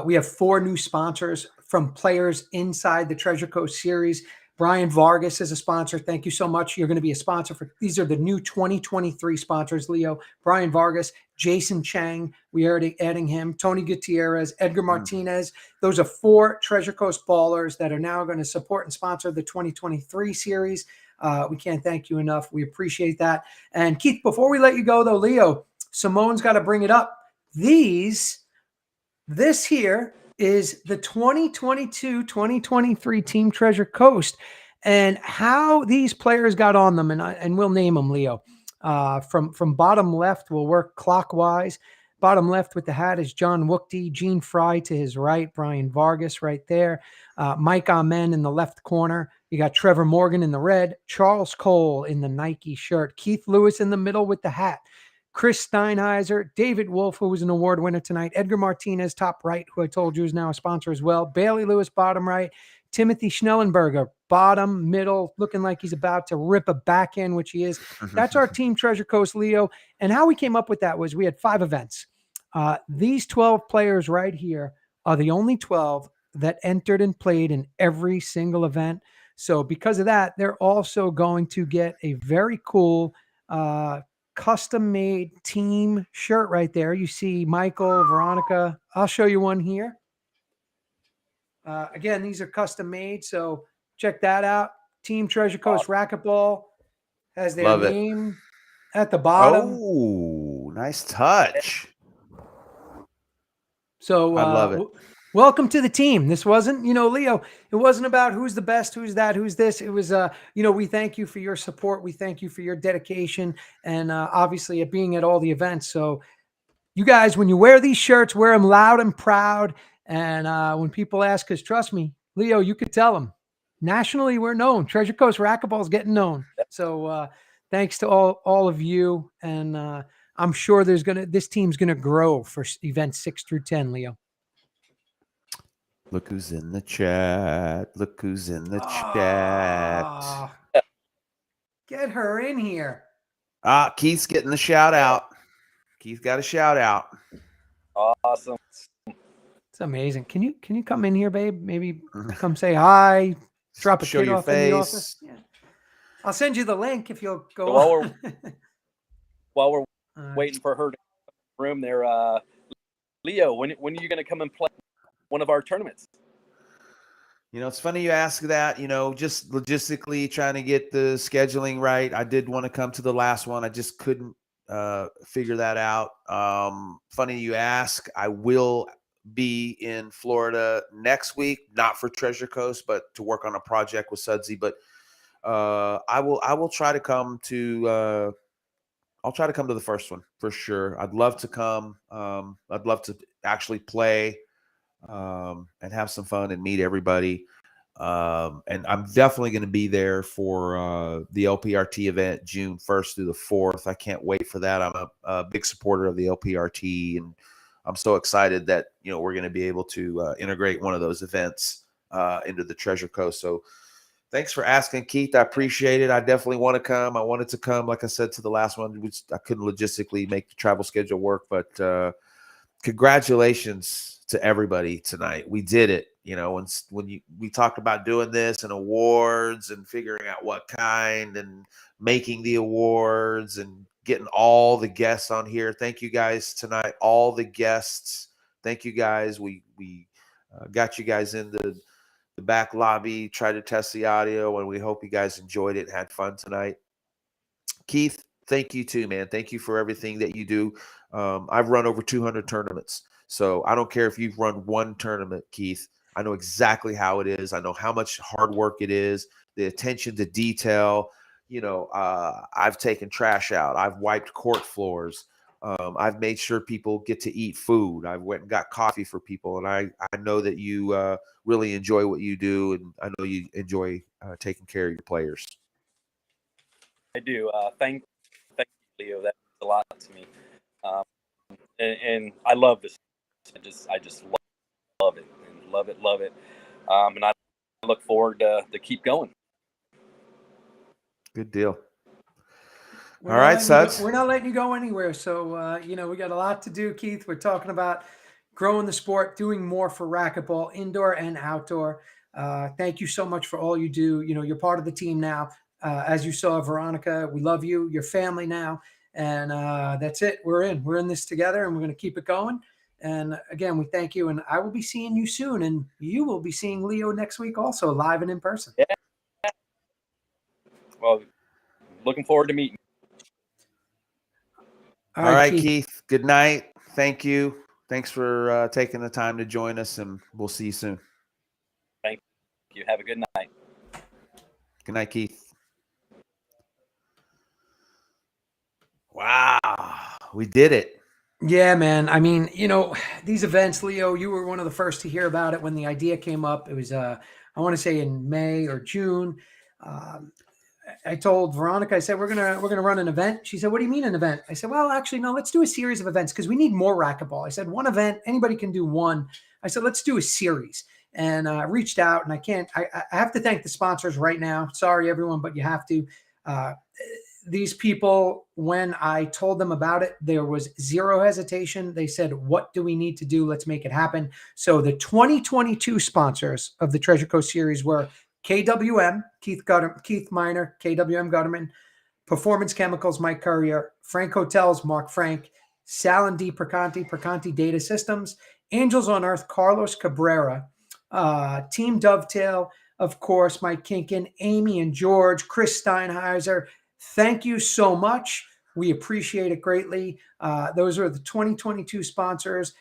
we have 4 new sponsors from players inside the Treasure Coast series. Brian Vargas is a sponsor. Thank you so much. You're going to be a sponsor for these are the new 2023 sponsors, Leo. Brian Vargas, Jason Chang, we are already adding him, Tony Gutierrez, Edgar Martinez. Those are 4 Treasure Coast ballers that are now going to support and sponsor the 2023 series. We can't thank you enough. We appreciate that. And Keith, before we let you go, though, Leo, Simone's got to bring it up. This here is the 2022-2023 Team Treasure Coast, and how these players got on them, and we'll name them, Leo. From bottom left, we'll work clockwise. Bottom left with the hat is John Wookty, Gene Fry to his right, Brian Vargas right there, Mike Amen in the left corner. You got Trevor Morgan in the red, Charles Cole in the Nike shirt, Keith Lewis in the middle with the hat, Chris Steinheiser, David Wolf, who was an award winner tonight, Edgar Martinez, top right, who I told you is now a sponsor as well, Bailey Lewis, bottom right, Timothy Schnellenberger, bottom middle, looking like he's about to rip a backhand, which he is. That's our Team Treasure Coast, Leo. And how we came up with that was we had 5 events. These 12 players right here are the only 12 that entered and played in every single event. So because of that, they're also going to get a very cool custom-made team shirt right there. You see Michael, Veronica. I'll show you one here. Again, these are custom-made, so check that out. Team Treasure Coast Racquetball has their name at the bottom.
Oh, nice touch.
So
I love it.
Welcome to the team. This wasn't, Leo, it wasn't about who's the best, who's that, who's this. It was, we thank you for your support. We thank you for your dedication and obviously at being at all the events. So you guys, when you wear these shirts, wear them loud and proud. And when people ask us, trust me, Leo, you could tell them. Nationally, we're known. Treasure Coast Racquetball is getting known. So thanks to all of you. And I'm sure this team's going to grow for events 6 through 10, Leo.
Look who's in the chat. Look who's in the chat.
Get her in here.
Keith's getting the shout out. Keith got a shout out.
Awesome.
It's amazing. Can you come in here, babe? Maybe come say hi. Drop a
Show
kid
your
off in the
face.
office. Yeah. I'll send you the link if you'll go.
So while we're
on.
waiting for her to room there, Leo, when are you going to come and play one of our tournaments?
You know, it's funny you ask that, you know, just logistically trying to get the scheduling right. I did want to come to the last one. I just couldn't figure that out. Funny you ask. I will be in Florida next week, not for Treasure Coast, but to work on a project with Sudsy. But I will try to come to I'll try to come to the first one for sure. I'd love to come. I'd love to actually play and have some fun and meet everybody. And I'm definitely going to be there for the LPRT event June 1st through the 4th. I can't wait for that. I'm a big supporter of the LPRT, and I'm so excited that, you know, we're going to be able to integrate one of those events into the Treasure Coast. So thanks for asking, Keith. I appreciate it. I definitely want to come. I wanted to come, like I said, to the last one, which I couldn't logistically make the travel schedule work, but congratulations to everybody tonight. We did it. You know, when we talked about doing this and awards and figuring out what kind and making the awards and getting all the guests on here. Thank you guys tonight. All the guests. Thank you guys. We got you guys in the back lobby, tried to test the audio, and we hope you guys enjoyed it and had fun tonight. Keith, thank you too, man. Thank you for everything that you do. I've run over 200 tournaments. So I don't care if you've run one tournament, Keith. I know exactly how it is. I know how much hard work it is, the attention to detail. You know, I've taken trash out. I've wiped court floors. I've made sure people get to eat food. I went and got coffee for people. And I know that you really enjoy what you do. And I know you enjoy taking care of your players.
I do. Thank you, Leo. That means a lot to me. And I love this. I just love it and love it. And I look forward to keep going.
Good deal.
All
right, Suds.
We're not letting you go anywhere. So, you know, we got a lot to do, Keith. We're talking about growing the sport, doing more for racquetball, indoor and outdoor. Thank you so much for all you do. You know, you're part of the team now. As you saw, Veronica, we love you. Your family now. And that's it. We're in this together, and we're going to keep it going. And again, we thank you. And I will be seeing you soon. And you will be seeing Leo next week also, live and in person.
Yeah. Well, looking forward to meeting.
All right, Keith. Good night. Thank you. Thanks for taking the time to join us, and we'll see you soon.
Thank you. Have a good night.
Good night, Keith. Wow. We did it.
Yeah, man. I mean, you know, these events, Leo, you were one of the first to hear about it when the idea came up. It was, I want to say in May or June. I told Veronica, I said, we're gonna run an event. She said, what do you mean an event? I said, well, actually, no, let's do a series of events because we need more racquetball. I said, one event, anybody can do one. I said, let's do a series. And I reached out, and I have to thank the sponsors right now. Sorry, everyone, but you have to. These people, when I told them about it, there was zero hesitation. They said, what do we need to do? Let's make it happen. So the 2022 sponsors of the Treasure Coast series were KWM, Keith Miner, KWM Gutterman, Performance Chemicals, Mike Courier, Frank Hotels, Mark Frank, Sal and D Perconti Data Systems, Angels on Earth, Carlos Cabrera, Team Dovetail, of course, Mike Kinkin, Amy and George, Chris Steinheiser. Thank you so much. We appreciate it greatly. Those are the 2022 sponsors.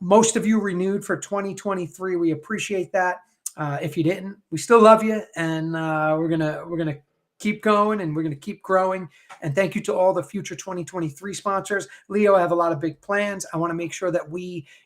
Most of you renewed for 2023. We appreciate that. If you didn't, we still love you, and we're gonna keep going, and we're gonna keep growing. And thank you to all the future 2023 sponsors. Leo, I have a lot of big plans. I want to make sure that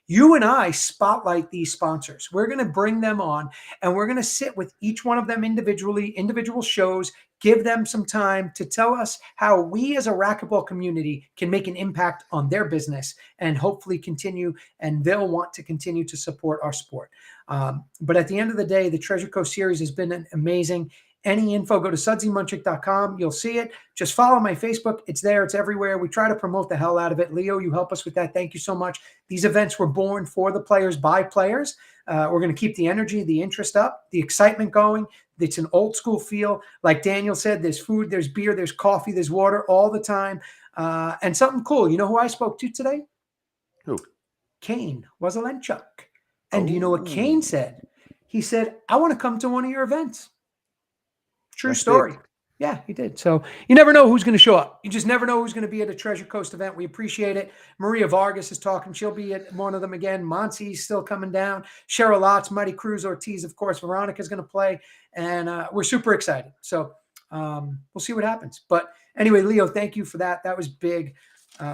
you and I spotlight these sponsors. We're gonna bring them on, and we're gonna sit with each one of them individually, individual shows. Give them some time to tell us how we as a racquetball community can make an impact on their business and hopefully continue, and they'll want to continue to support our sport. But at the end of the day, the Treasure Coast series has been amazing. Any info, go to sudsymunchik.com. You'll see it. Just follow my Facebook. It's there. It's everywhere. We try to promote the hell out of it. Leo, you help us with that. Thank you so much. These events were born for the players, by players. We're going to keep the energy, the interest up, the excitement going. It's an old school feel. Like Daniel said, there's food, there's beer, there's coffee, there's water all the time. And something cool. You know who I spoke to today?
Who?
Kane Wazelenchuk. And do you know what Kane said? He said, I want to come to one of your events. True
That's
story.
big.
Yeah, he did. So you never know who's going to show up. You just never know who's going to be at a Treasure Coast event. We appreciate it. Maria Vargas is talking. She'll be at one of them again. Monsi's still coming down. Cheryl Lotz, Mighty Cruz Ortiz, of course. Veronica's going to play. And we're super excited. So we'll see what happens. But anyway, Leo, thank you for that. That was big.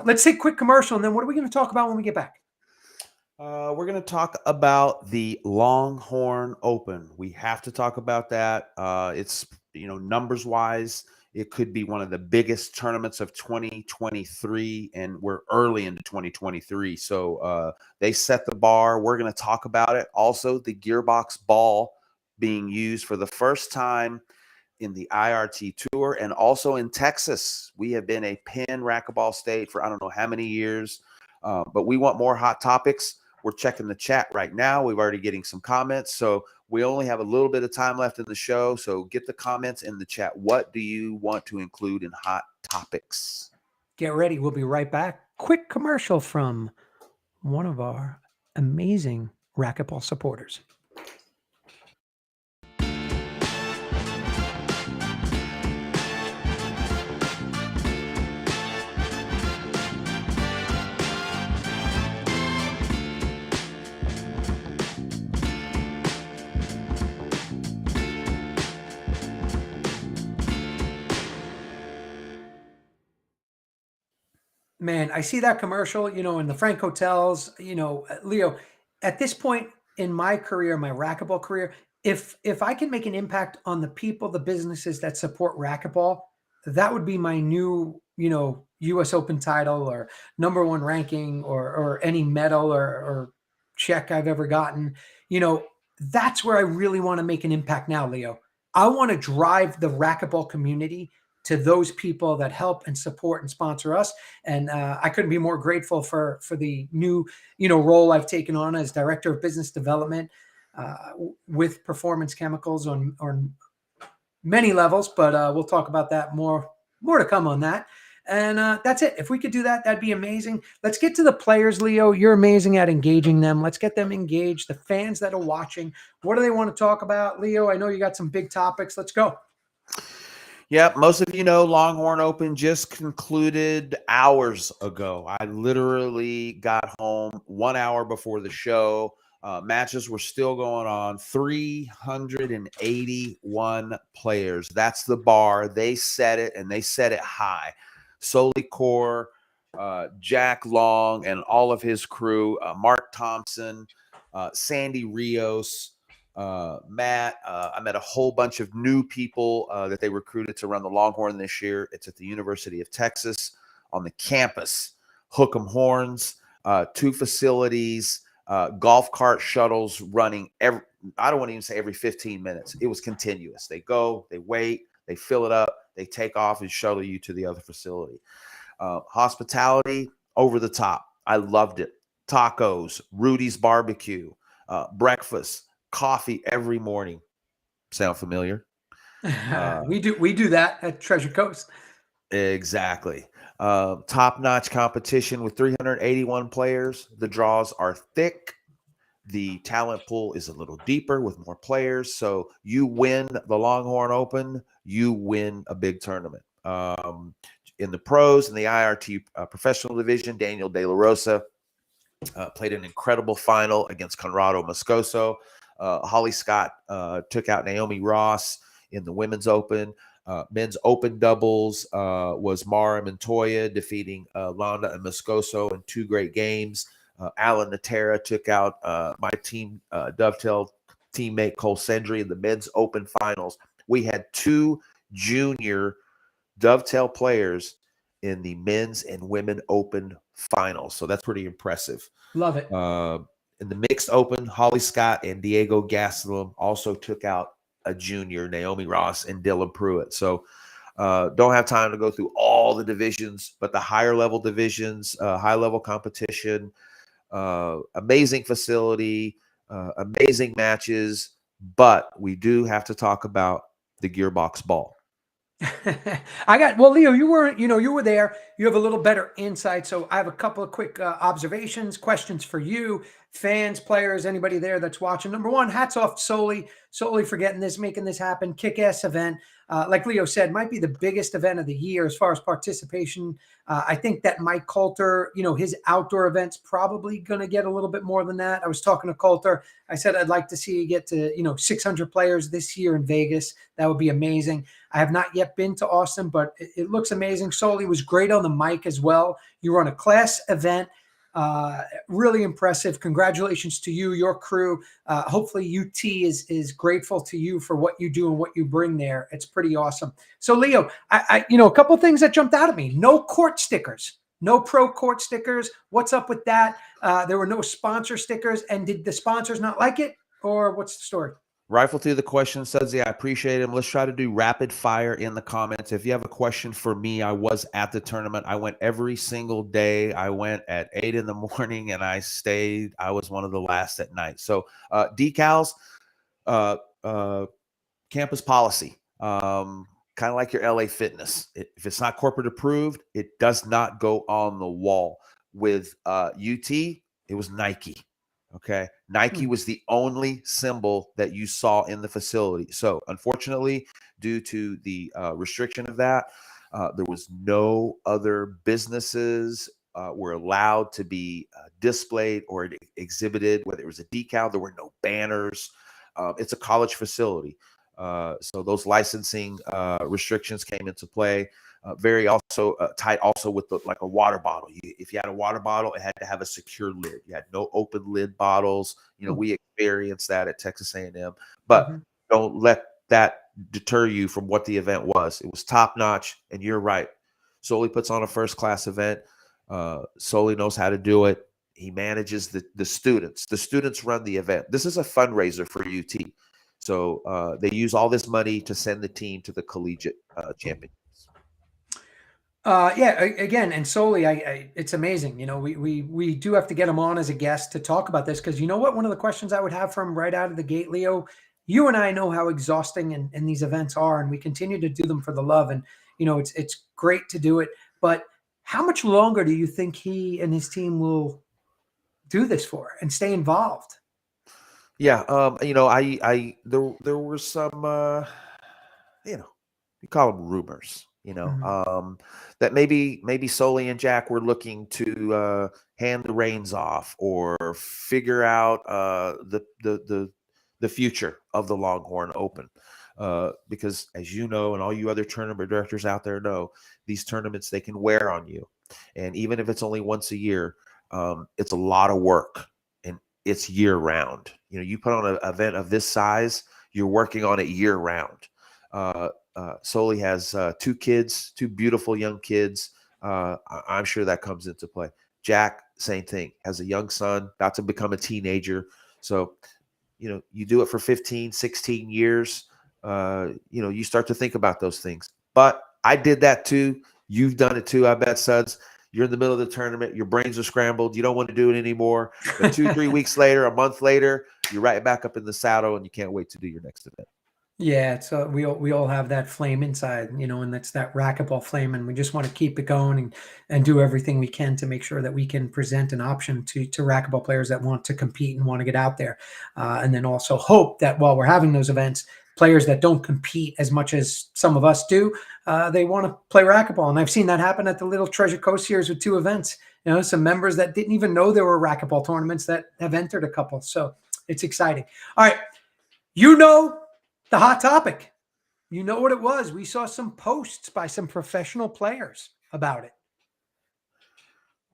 Let's take a quick commercial. And then what are we going to talk about when we get back?
We're going to talk about the Longhorn Open. We have to talk about that. It's, numbers wise, it could be one of the biggest tournaments of 2023, and we're early into 2023. So they set the bar. We're going to talk about it. Also, the Gearbox ball being used for the first time in the IRT Tour and also in Texas. We have been a pin racquetball state for I don't know how many years, but we want more hot topics. We're checking the chat right now. We're already getting some comments. So we only have a little bit of time left in the show. So get the comments in the chat. What do you want to include in hot topics?
Get ready. We'll be right back. Quick commercial from one of our amazing racquetball supporters. Man, I see that commercial, in the Frank Hotels, Leo, at this point in my career, my racquetball career, if I can make an impact on the people, the businesses that support racquetball, that would be my new, US Open title or #1 ranking or any medal or check I've ever gotten. That's where I really want to make an impact now, Leo. I want to drive the racquetball community to those people that help and support and sponsor us. And I couldn't be more grateful for the new, role I've taken on as Director of Business Development with Performance Chemicals on many levels, but we'll talk about that more to come on that. And that's it. If we could do that, that'd be amazing. Let's get to the players, Leo. You're amazing at engaging them. Let's get them engaged. The fans that are watching, what do they want to talk about? Leo, I know you got some big topics. Let's go.
Yep, most of you know Longhorn Open just concluded hours ago. I literally got home 1 hour before the show. Matches were still going on. 381 players. That's the bar. They set it, and they set it high. Solikor, Jack Long, and all of his crew, Mark Thompson, Sandy Rios, Matt. I met a whole bunch of new people that they recruited to run the Longhorn this year. It's at the University of Texas on the campus. Hook 'em horns, 2 facilities, golf cart shuttles running I don't want to even say every 15 minutes. It was continuous. They go, they wait, they fill it up, they take off and shuttle you to the other facility. Hospitality over the top. I loved it. Tacos, Rudy's barbecue, breakfast, coffee every morning. Sound familiar?
We do that at Treasure Coast.
Exactly. Top-notch competition with 381 players. The draws are thick. The talent pool is a little deeper with more players. So you win the Longhorn Open, you win a big tournament. In the pros and the IRT professional division, Daniel De La Rosa played an incredible final against Conrado Moscoso. Holly Scott took out Naomi Ross in the women's open. Men's open doubles was Mara Montoya defeating Londa and Moscoso in 2 great games. Alan Natera took out my team dovetail teammate Cole Sendry in the men's open finals. We had 2 junior dovetail players in the men's and women open finals. So that's pretty impressive.
Love it.
In the mixed open, Holly Scott and Diego Gastelum also took out a junior, Naomi Ross and Dylan Pruitt. So don't have time to go through all the divisions, but the higher level divisions, high level competition, amazing facility, amazing matches. But we do have to talk about the gearbox ball.
Well, Leo, you were there. You have a little better insight. So I have a couple of quick observations, questions for you, fans, players, anybody there that's watching. Number one, hats off to Soli for getting this, making this happen. Kick-ass event. Like Leo said, might be the biggest event of the year as far as participation. I think that Mike Coulter, his outdoor event's probably going to get a little bit more than that. I was talking to Coulter. I said, I'd like to see you get to, 600 players this year in Vegas. That would be amazing. I have not yet been to Austin, but it looks amazing. Soli was great on the mic as well. You run a class event. Really impressive. Congratulations to you, your crew. Hopefully UT is grateful to you for what you do and what you bring there. It's pretty awesome. So Leo, a couple of things that jumped out at me. No court stickers, no pro court stickers. What's up with that? There were no sponsor stickers. And did the sponsors not like it, or what's the story?
Rifle through the question, Sudsy. I appreciate him. Let's try to do rapid fire in the comments. If you have a question for me, I was at the tournament. I went every single day. I went at 8 in the morning and I stayed. I was one of the last at night. So decals, campus policy, kind of like your LA Fitness. If it's not corporate approved, it does not go on the wall. With UT, it was Nike. Okay. Nike was the only symbol that you saw in the facility. So unfortunately, due to the restriction of that, there was no other businesses were allowed to be displayed or exhibited, whether it was a decal. There were no banners. It's a college facility. So those licensing restrictions came into play. Very also tight also with like a water bottle. If you had a water bottle, it had to have a secure lid. You had no open lid bottles. We experienced that at Texas A&M, but don't let that deter you from what the event was. It was top notch, and you're right. Soli puts on a first class event. Soli knows how to do it. He manages the students. The students run the event. This is a fundraiser for UT. So they use all this money to send the team to the collegiate championships.
Again, and Soli, it's amazing. We do have to get him on as a guest to talk about this, because you know what? One of the questions I would have from right out of the gate, Leo, you and I know how exhausting and these events are, and we continue to do them for the love. And it's great to do it. But how much longer do you think he and his team will do this for and stay involved?
Yeah, there were some, you call them rumors, that maybe Soli and Jack were looking to hand the reins off or figure out the future of the Longhorn Open, because as you know, and all you other tournament directors out there know, these tournaments, they can wear on you, and even if it's only once a year, it's a lot of work. It's year round. You put on an event of this size, you're working on it year round. Soli has 2 kids, 2 beautiful young kids. I'm sure that comes into play. Jack, same thing, has a young son, about to become a teenager. So, you do it for 15, 16 years, you start to think about those things. But I did that too. You've done it too, I bet, Suds. You're in the middle of the tournament. Your brains are scrambled. You don't want to do it anymore. But 2-3 weeks later, a month later, you're right back up in the saddle, and you can't wait to do your next event.
Yeah, so we all have that flame inside, and that's that racquetball flame, and we just want to keep it going and do everything we can to make sure that we can present an option to racquetball players that want to compete and want to get out there, and then also hope that while we're having those events, players that don't compete as much as some of us do, they want to play racquetball. And I've seen that happen at the Little Treasure Coast Series with 2 events. Some members that didn't even know there were racquetball tournaments that have entered a couple. So it's exciting. All right. The hot topic. You know what it was. We saw some posts by some professional players about it.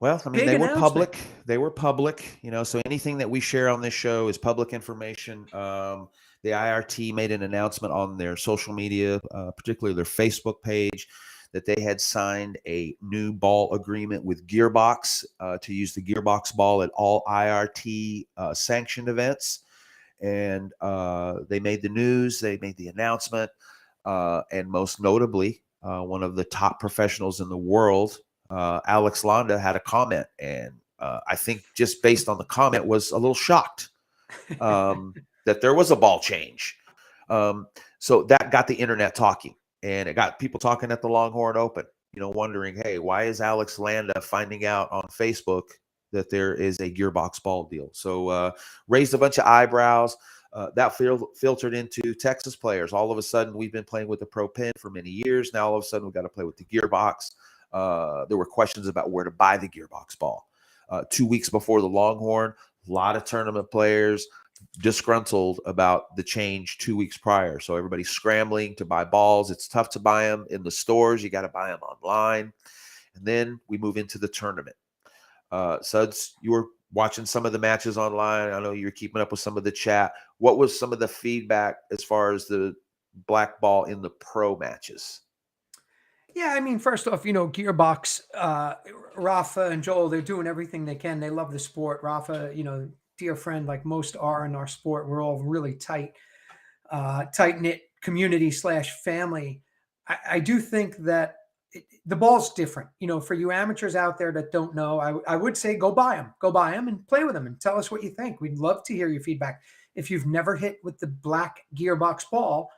Well, I mean, they were public. They were public, so anything that we share on this show is public information. The IRT made an announcement on their social media, particularly their Facebook page, that they had signed a new ball agreement with Gearbox to use the Gearbox ball at all IRT sanctioned events. and they made the news. They made the announcement, and most notably, one of the top professionals in the world, Alex Landa, had a comment, and I think just based on the comment was a little shocked that there was a ball change. So that got the internet talking, and it got people talking at the Longhorn Open, wondering, hey, why is Alex Landa finding out on Facebook that there is a gearbox ball deal? So raised a bunch of eyebrows. That filtered into Texas players. All of a sudden, we've been playing with the Pro Pen for many years. Now, all of a sudden, we've got to play with the gearbox. There were questions about where to buy the gearbox ball. 2 weeks before the Longhorn, a lot of tournament players disgruntled about the change 2 weeks prior. So everybody's scrambling to buy balls. It's tough to buy them in the stores. You got to buy them online. And then we move into the tournament. Suds, you were watching some of the matches online. I know you're keeping up with some of the chat. What was some of the feedback as far as the black ball in the pro matches?
Yeah, I mean, first off, Gearbox, Rafa and Joel, they're doing everything they can. They love the sport. Rafa, dear friend, like most are in our sport. We're all really tight-knit community / family. I do think that the ball's different. For you amateurs out there that don't know, I would say go buy them and play with them and tell us what you think. We'd love to hear your feedback. If you've never hit with the black gearbox ball,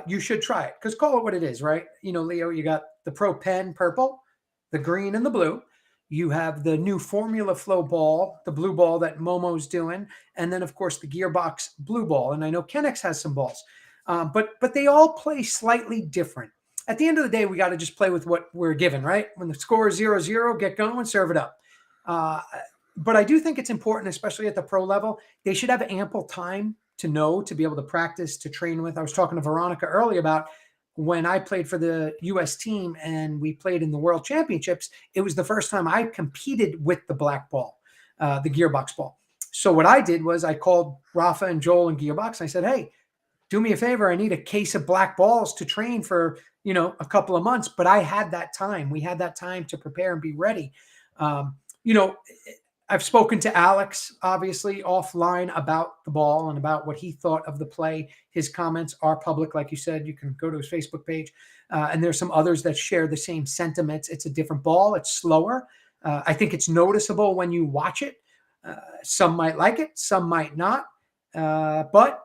you should try it, because call it what it is, right? Leo, you got the Pro Pen purple, the green, and the blue. You have the new Formula Flow ball, the blue ball that Momo's doing, and then, of course, the gearbox blue ball. And I know Kennex has some balls, but they all play slightly different. At the end of the day, we got to just play with what we're given, right? When the score is 0-0, get going, serve it up. But I do think it's important, especially at the pro level, they should have ample time to be able to practice, to train with. I was talking to Veronica earlier about when I played for the U.S. team and we played in the World Championships. It was the first time I competed with the black ball, the gearbox ball. So what I did was I called Rafa and Joel and Gearbox. And I said, hey, do me a favor. I need a case of black balls to train for, a couple of months. But I had that time. We had that time to prepare and be ready. I've spoken to Alex, obviously, offline about the ball and about what he thought of the play. His comments are public. Like you said, you can go to his Facebook page. And there's some others that share the same sentiments. It's a different ball. It's slower. I think it's noticeable when you watch it. Some might like it. Some might not. But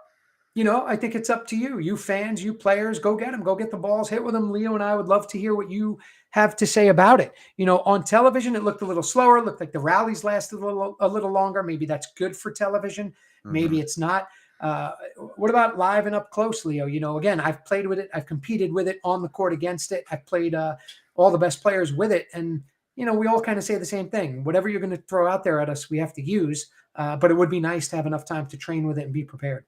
I think it's up to you. You fans, you players, go get them. Go get the balls, hit with them. Leo and I would love to hear what you have to say about it. On television, it looked a little slower. It looked like the rallies lasted a little longer. Maybe that's good for television. Maybe it's not. What about live and up close, Leo? Again, I've played with it. I've competed with it on the court against it. I've played all the best players with it. And, we all kind of say the same thing. Whatever you're going to throw out there at us, we have to use. But it would be nice to have enough time to train with it and be prepared.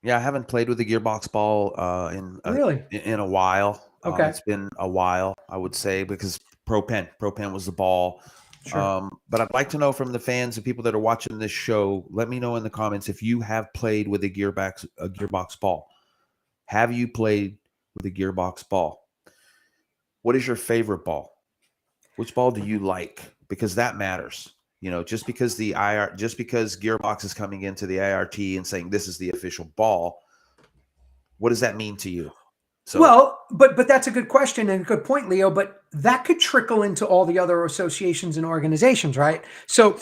Yeah, I haven't played with the gearbox ball in a while.
Okay.
It's been a while, I would say, because Pro Pen was the ball.
Sure.
But I'd like to know from the fans and people that are watching this show, let me know in the comments if you have played with a gearbox ball. Have you played with a gearbox ball? What is your favorite ball? Which ball do you like? Because that matters. Just because Gearbox is coming into the IRT and saying this is the official ball, what does that mean to you? So,
well, but that's a good question and a good point, Leo. But that could trickle into all the other associations and organizations, right? So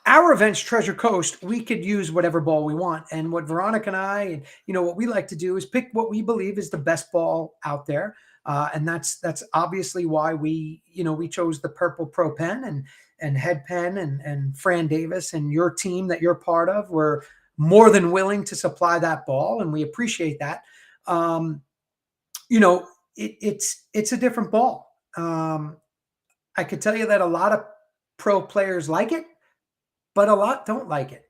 our events, Treasure Coast, we could use whatever ball we want. And what Veronica and I, and what we like to do is pick what we believe is the best ball out there. And that's obviously why we chose the purple Pro Pen and Head Pen and Fran Davis and your team that you're part of. We're more than willing to supply that ball, and we appreciate that. It's a different ball. I could tell you that a lot of pro players like it, but a lot don't like it.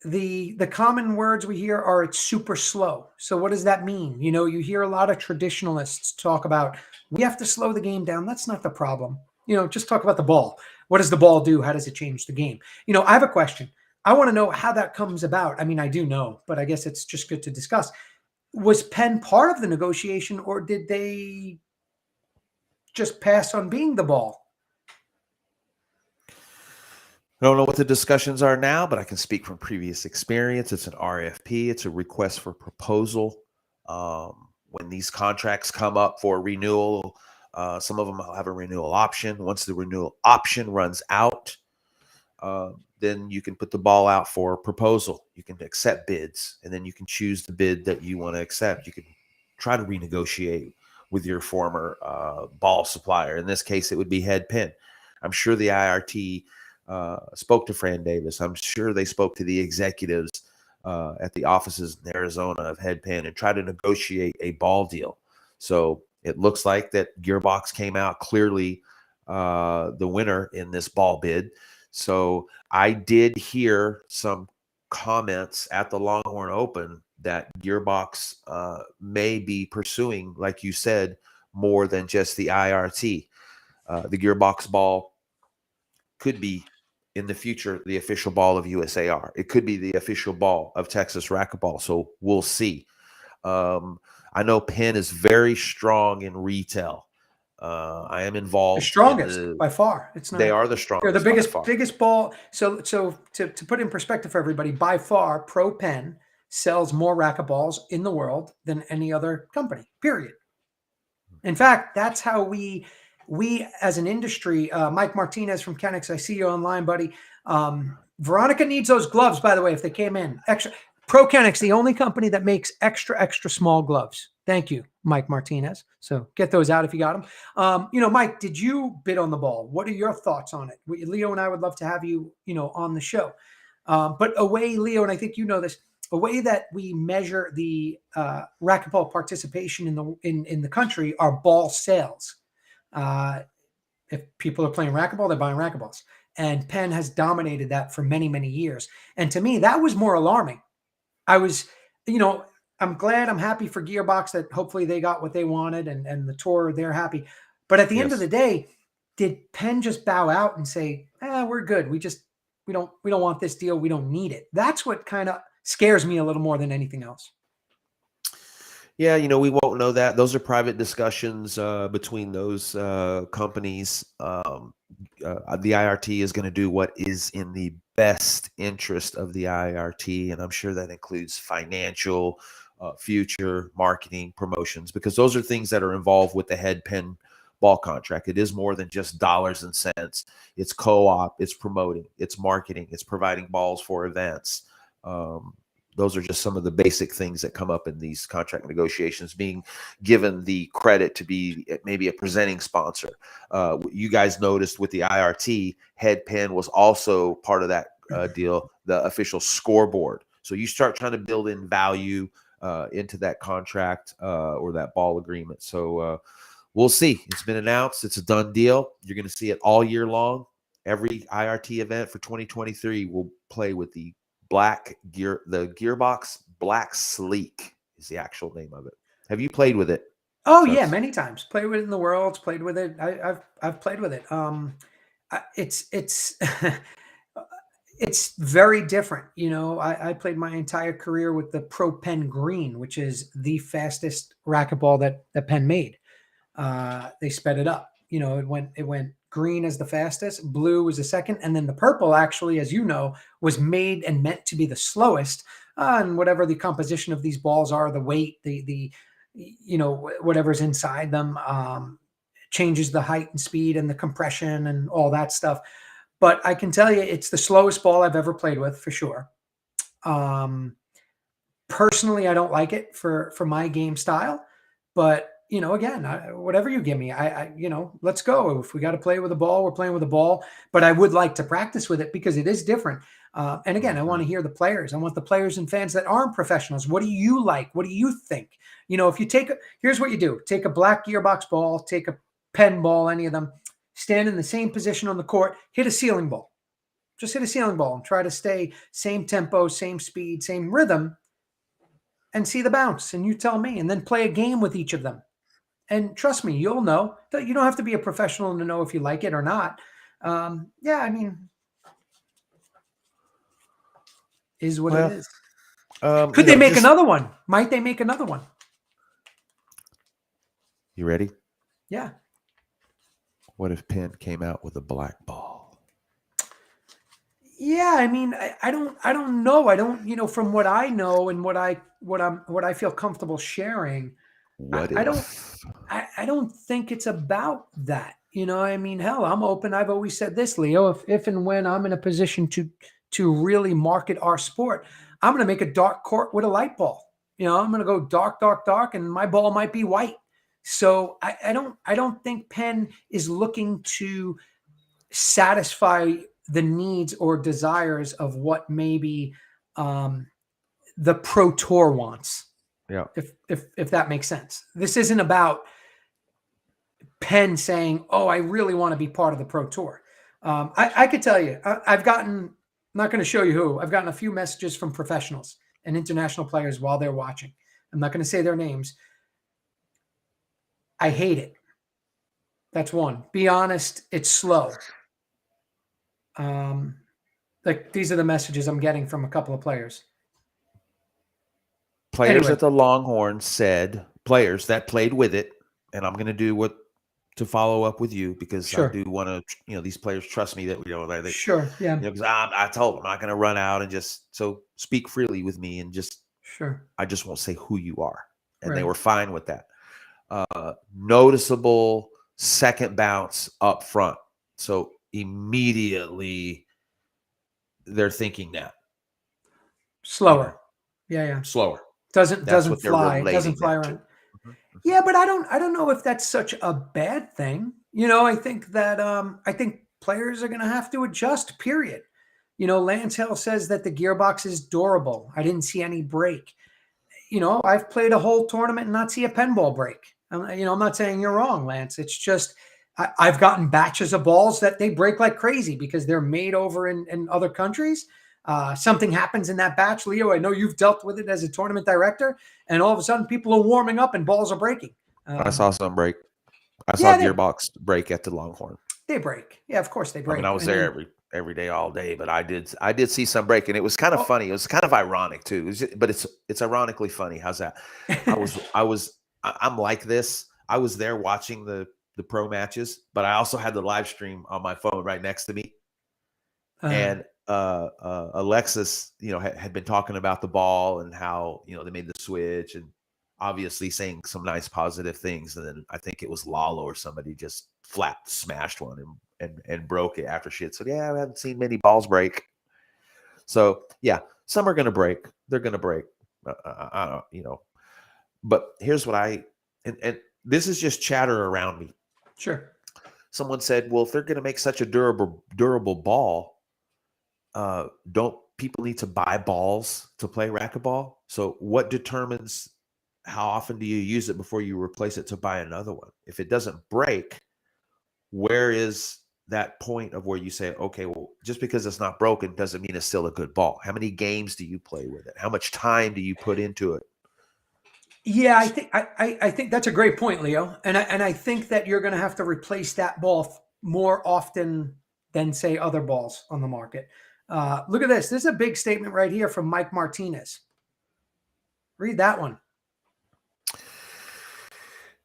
The common words we hear are it's super slow. So what does that mean? You hear a lot of traditionalists talk about we have to slow the game down. That's not the problem. Just talk about the ball. What does the ball do? How does it change the game? I have a question. I want to know how that comes about. I mean, I do know, but I guess it's just good to discuss. Was Penn part of the negotiation, or did they just pass on being the ball?
I don't know what the discussions are now, but I can speak from previous experience. It's an RFP. It's a request for proposal. When these contracts come up for renewal, some of them will have a renewal option. Once the renewal option runs out, then you can put the ball out for proposal. You can accept bids, and then you can choose the bid that you want to accept. You can try to renegotiate with your former ball supplier. In this case, it would be Head Pin. I'm sure the IRT spoke to Fran Davis. I'm sure they spoke to the executives at the offices in Arizona of Head Pin and tried to negotiate a ball deal. So it looks like that Gearbox came out clearly the winner in this ball bid. So I did hear some comments at the Longhorn Open that Gearbox may be pursuing, like you said, more than just the IRT. The Gearbox ball could be in the future the official ball of USAR. It could be the official ball of Texas Racquetball. So we'll see. I know Penn is very strong in retail. I am involved.
The strongest by far. It's not.
They are the strongest.
They're the biggest ball. So to put in perspective for everybody, by far, Pro Penn sells more racquetballs in the world than any other company. Period. In fact, that's how we as an industry. Mike Martinez from Kenix, I see you online, buddy. Veronica needs those gloves, by the way, if they came in extra. Pro Kenix, the only company that makes extra small gloves. Thank you, Mike Martinez. So get those out if you got them. Mike, did you bid on the ball? What are your thoughts on it? Leo and I would love to have you, on the show. But a way, Leo, and I think you know this, a way that we measure the racquetball participation in the country are ball sales. If people are playing racquetball, they're buying racquetballs. And Penn has dominated that for many, many years. And to me, that was more alarming. I was, I'm glad, I'm happy for Gearbox that hopefully they got what they wanted and the tour, they're happy. But at the end of the day, did Penn just bow out and say, we're good. We don't want this deal. We don't need it. That's what kind of scares me a little more than anything else.
Yeah, we won't know that. Those are private discussions between those companies. The IRT is going to do what is in the best interest of the IRT, and I'm sure that includes financial, future marketing, promotions, because those are things that are involved with the Head Pin ball contract. It is more than just dollars and cents. It's co-op, it's promoting, it's marketing, it's providing balls for events. Those are just some of the basic things that come up in these contract negotiations, being given the credit to be maybe a presenting sponsor. You guys noticed with the IRT, Head Pin was also part of that deal, the official scoreboard. So you start trying to build in value into that contract or that ball agreement. So we'll see. It's been announced. It's a done deal. You're going to see it all year long. Every IRT event for 2023 will play with the Gearbox Black Sleek is the actual name of it. Have you played with it?
Oh yeah, many times. Played with it in the Worlds. Played with it. I've played with it. It's it's very different. I played my entire career with the Pro Penn Green, which is the fastest racquetball that Penn made. They sped it up. It went green as the fastest, blue was the second, and then the purple actually, as you know, was made and meant to be the slowest. And whatever the composition of these balls are, the weight, the whatever's inside them, changes the height and speed and the compression and all that stuff. But I can tell you, it's the slowest ball I've ever played with for sure. Personally, I don't like it for my game style, but again, whatever you give me, let's go. If we got to play with a ball, we're playing with a ball. But I would like to practice with it because it is different. And again, I want to hear the players. I want the players and fans that aren't professionals. What do you like? What do you think? If you here's what you do: take a black Gearbox ball, take a Penn ball, any of them, stand in the same position on the court, hit a ceiling ball. Just hit a ceiling ball and try to stay same tempo, same speed, same rhythm, and see the bounce. And you tell me, and then play a game with each of them. And trust me, you'll know. You don't have to be a professional to know if you like it or not. Is what it is. Could they make another one? Might they make another one?
You ready?
Yeah.
What if Penn came out with a black ball?
Yeah, I mean, I don't know. I don't, you know, from what I know and what I feel comfortable sharing,
What
I don't,
if?
I don't think it's about that. You know, I mean, hell, I'm open. I've always said this, Leo. If and when I'm in a position to really market our sport, I'm going to make a dark court with a light ball. You know, I'm going to go dark, dark, dark, and my ball might be white. So I don't think Penn is looking to satisfy the needs or desires of what maybe the pro tour wants.
Yeah.
If that makes sense. This isn't about Penn saying, "Oh, I really want to be part of the pro tour." I could tell you, I've gotten. I'm not going to show you who. I've gotten a few messages from professionals and international players while they're watching. I'm not going to say their names. I hate it. That's one. Be honest. It's slow. Like these are the messages I'm getting from a couple of players.
Players
Anyway.
at the Longhorn said, players that played with it, and I'm going to do what to follow up with you because
Sure.
I do want to, you know, these players trust me that they
Sure. Yeah.
you know, because I told them I'm not going to run out and just so speak freely with me and just
Sure.
I just won't say who you are, and they
Right.
were fine with that. Noticeable second bounce up front, so immediately they're thinking that
Slower. Yeah.
slower.
Doesn't
That's what they're
fly.
relating
Doesn't fly
that to.
around. Yeah, but I don't know if that's such a bad thing. You know, I think that I think players are going to have to adjust. Period. You know, Lance Hill says that the gearbox is durable. I didn't see any break. You know, I've played a whole tournament and not see a pen ball break. You know, I'm not saying you're wrong, Lance. It's just I've gotten batches of balls that they break like crazy because they're made over in other countries. Something happens in that batch, Leo. I know you've dealt with it as a tournament director, and all of a sudden people are warming up and balls are breaking.
I saw some break. I saw
Yeah,
gearbox break at the Longhorn.
they break. Yeah, of course they break.
I mean, I was there every day, all day, but I did see some break, and it was kind of funny. It was kind of ironic too. But it's ironically funny. How's that? I'm like this. I was there watching the pro matches, but I also had the live stream on my phone right next to me, and Alexis, you know, had been talking about the ball and how, you know, they made the switch and obviously saying some nice positive things. And then I think it was Lalo or somebody just flat smashed one and broke it after she had said, yeah, I haven't seen many balls break. So yeah, some are going to break. They're going to break. I don't, you know, but here's what and this is just chatter around me.
Sure.
Someone said, well, if they're going to make such a durable ball, don't people need to buy balls to play racquetball? So what determines how often do you use it before you replace it to buy another one? If it doesn't break, where is that point of where you say, okay, well, just because it's not broken doesn't mean it's still a good ball? How many games do you play with it? How much time do you put into it?
Yeah, I think that's a great point, Leo. And I think that you're going to have to replace that ball more often than say other balls on the market. Look at this. This is a big statement right here from Mike Martinez. Read that one.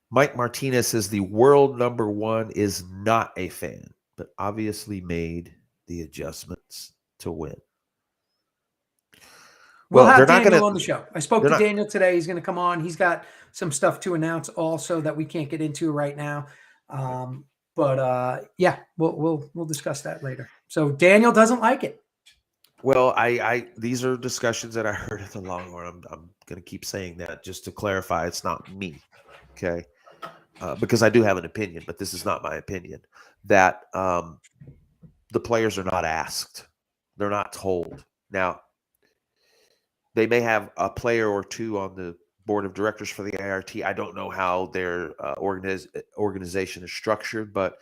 Mike Martinez says the world number one is not a fan, but obviously made the adjustments to win.
We'll have Daniel on the show. I spoke to Daniel today. He's going to come on. He's got some stuff to announce also that we can't get into right now. Yeah, we'll discuss that later. So Daniel doesn't like it.
Well, these are discussions that I heard at the Longhorn. I'm going to keep saying that just to clarify. It's not me, okay? Because I do have an opinion, but this is not my opinion. That the players are not asked. They're not told. Now, they may have a player or two on the board of directors for the IRT. I don't know how their organization is structured, but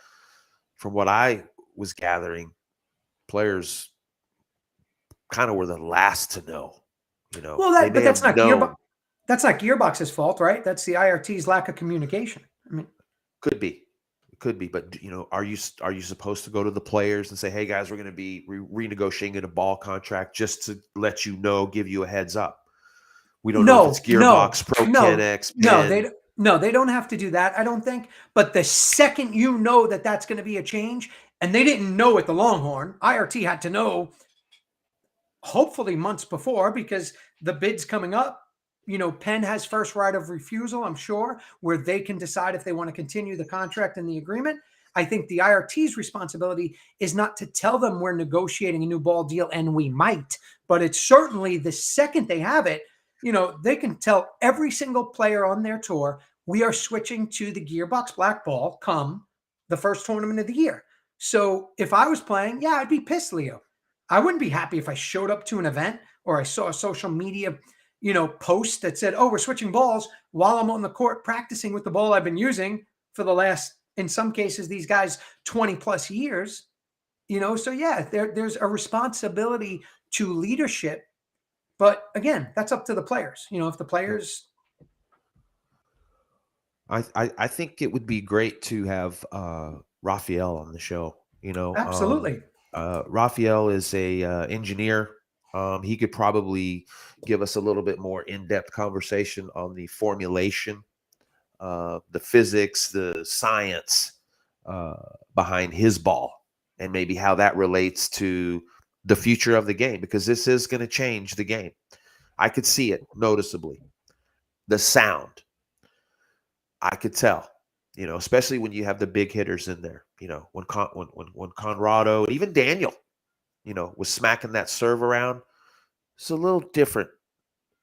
from what I was gathering, players kind of were the last to know. You know,
well, that's not Gearbox's fault, right? That's the IRT's lack of communication. I mean,
could be, but you know, are you supposed to go to the players and say, "Hey guys, we're going to be renegotiating a ball contract just to let you know, give you a heads up"? We don't know if it's Gearbox, Pro Kinex.
They don't have to do that, I don't think. But the second you know that that's going to be a change, and they didn't know at the Longhorn, IRT had to know hopefully months before, because the bid's coming up. You know, Penn has first right of refusal, I'm sure, where they can decide if they want to continue the contract and the agreement. I think the IRT's responsibility is not to tell them we're negotiating a new ball deal, and we might, but it's certainly the second they have it, you know, they can tell every single player on their tour, we are switching to the Gearbox Black Ball come the first tournament of the year. So if I was playing, yeah, I'd be pissed, Leo. I wouldn't be happy if I showed up to an event or I saw a social media, you know, post that said, oh, we're switching balls while I'm on the court practicing with the ball I've been using for the last, in some cases, these guys 20 plus years, you know? So yeah, there's a responsibility to leadership, but again, that's up to the players. You know, if the players,
I think it would be great to have Raphael on the show. You know,
absolutely.
Raphael is a engineer. He could probably give us a little bit more in-depth conversation on the formulation, the physics, the science behind his ball, and maybe how that relates to the future of the game, because this is going to change the game. I could see it noticeably. The sound, I could tell, you know, especially when you have the big hitters in there. You know, when Conrado and even Daniel, you know, was smacking that serve around. It's a little different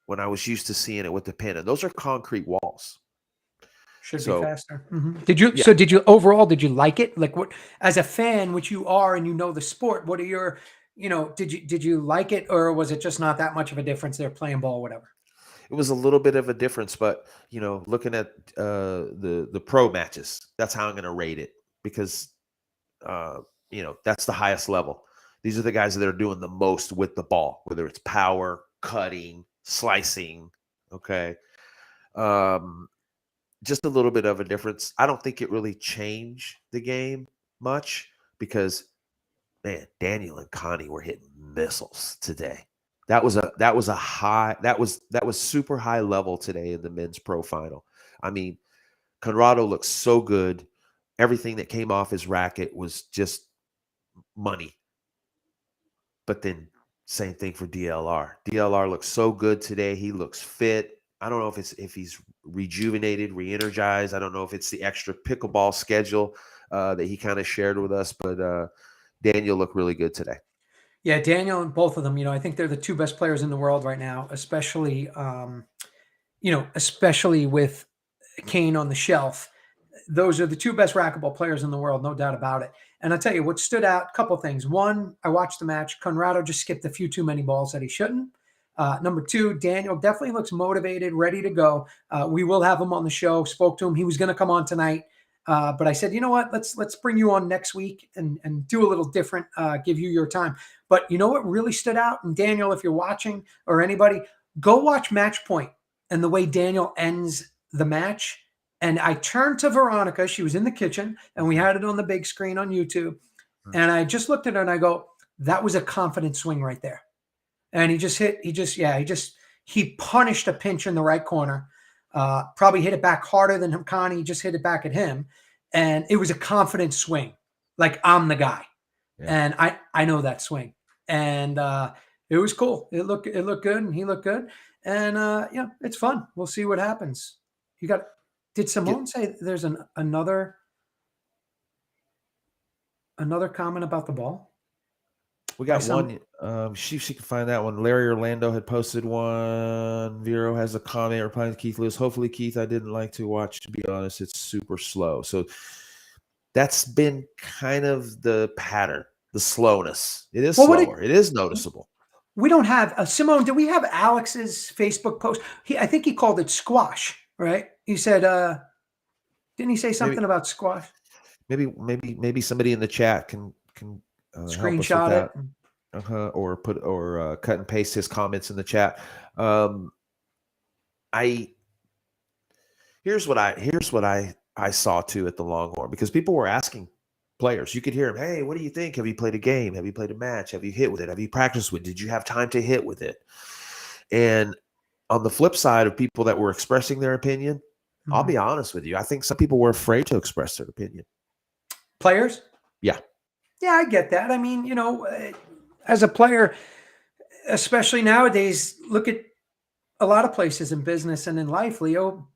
when I was used to seeing it with the pin, and those are concrete walls.
Should
So,
be faster. Did you?
Yeah.
So did you overall? Did you like it? Like, what, as a fan, which you are, and you know the sport? What are your, you know? Did you like it, or was it just not that much of a difference? They're playing ball, whatever.
it was a little bit of a difference, but you know, looking at the pro matches, that's how I'm going to rate it, because you know, that's the highest level. These are the guys that are doing the most with the ball, whether it's power, cutting, slicing. Okay. Just a little bit of a difference. I don't think it really changed the game much, because man, Daniel and Connie were hitting missiles today. That was super high level today in the men's pro final. I mean, Conrado looked so good. Everything that came off his racket was just money. But then same thing for DLR. DLR looks so good today. He looks fit. I don't know if he's rejuvenated, re-energized. I don't know if it's the extra pickleball schedule that he kind of shared with us, but Daniel looked really good today.
Yeah, Daniel and both of them, you know, I think they're the two best players in the world right now, especially, you know, especially with Kane on the shelf. Those are the two best racquetball players in the world, no doubt about it. And I'll tell you what stood out, a couple things. One, I watched the match. Conrado just skipped a few too many balls that he shouldn't. Number two, Daniel definitely looks motivated, ready to go. We will have him on the show. Spoke to him. He was going to come on tonight. But I said, you know what? Let's bring you on next week and do a little different, give you your time. But you know what really stood out? And Daniel, if you're watching, or anybody, go watch Match Point and the way Daniel ends the match. And I turned to Veronica. She was in the kitchen, and we had it on the big screen on YouTube. And I just looked at her and I go, that was a confident swing right there. And he punished a pinch in the right corner. Probably hit it back harder than Connie just hit it back at him. And it was a confident swing. Like, I'm the guy. Yeah. And I know that swing. And it was cool. It looked good, and he looked good. And yeah, it's fun. We'll see what happens. Did Simone say there's another comment about the ball?
We got one. See if she can find that one. Larry Orlando had posted one. Vero has a comment replying to Keith Lewis. Hopefully, Keith, I didn't like to watch. To be honest, it's super slow. So that's been kind of the pattern, the slowness. It is slower. It is noticeable.
We don't have Simone. Do we have Alex's Facebook post? I think he called it squash, right? He said, didn't he say something about squash?
Maybe somebody in the chat can
screenshot it,
or cut and paste his comments in the chat. Here's what I saw too at the Longhorn, because people were asking players. You could hear them, hey, what do you think? Have you played a game? Have you played a match? Have you hit with it? Have you practiced with it? Did you have time to hit with it? And on the flip side of people that were expressing their opinion, I'll be honest with you, I think some people were afraid to express their opinion.
Players?
Yeah.
Yeah, I get that. I mean, you know, as a player, especially nowadays, look at a lot of places in business and in life, Leo.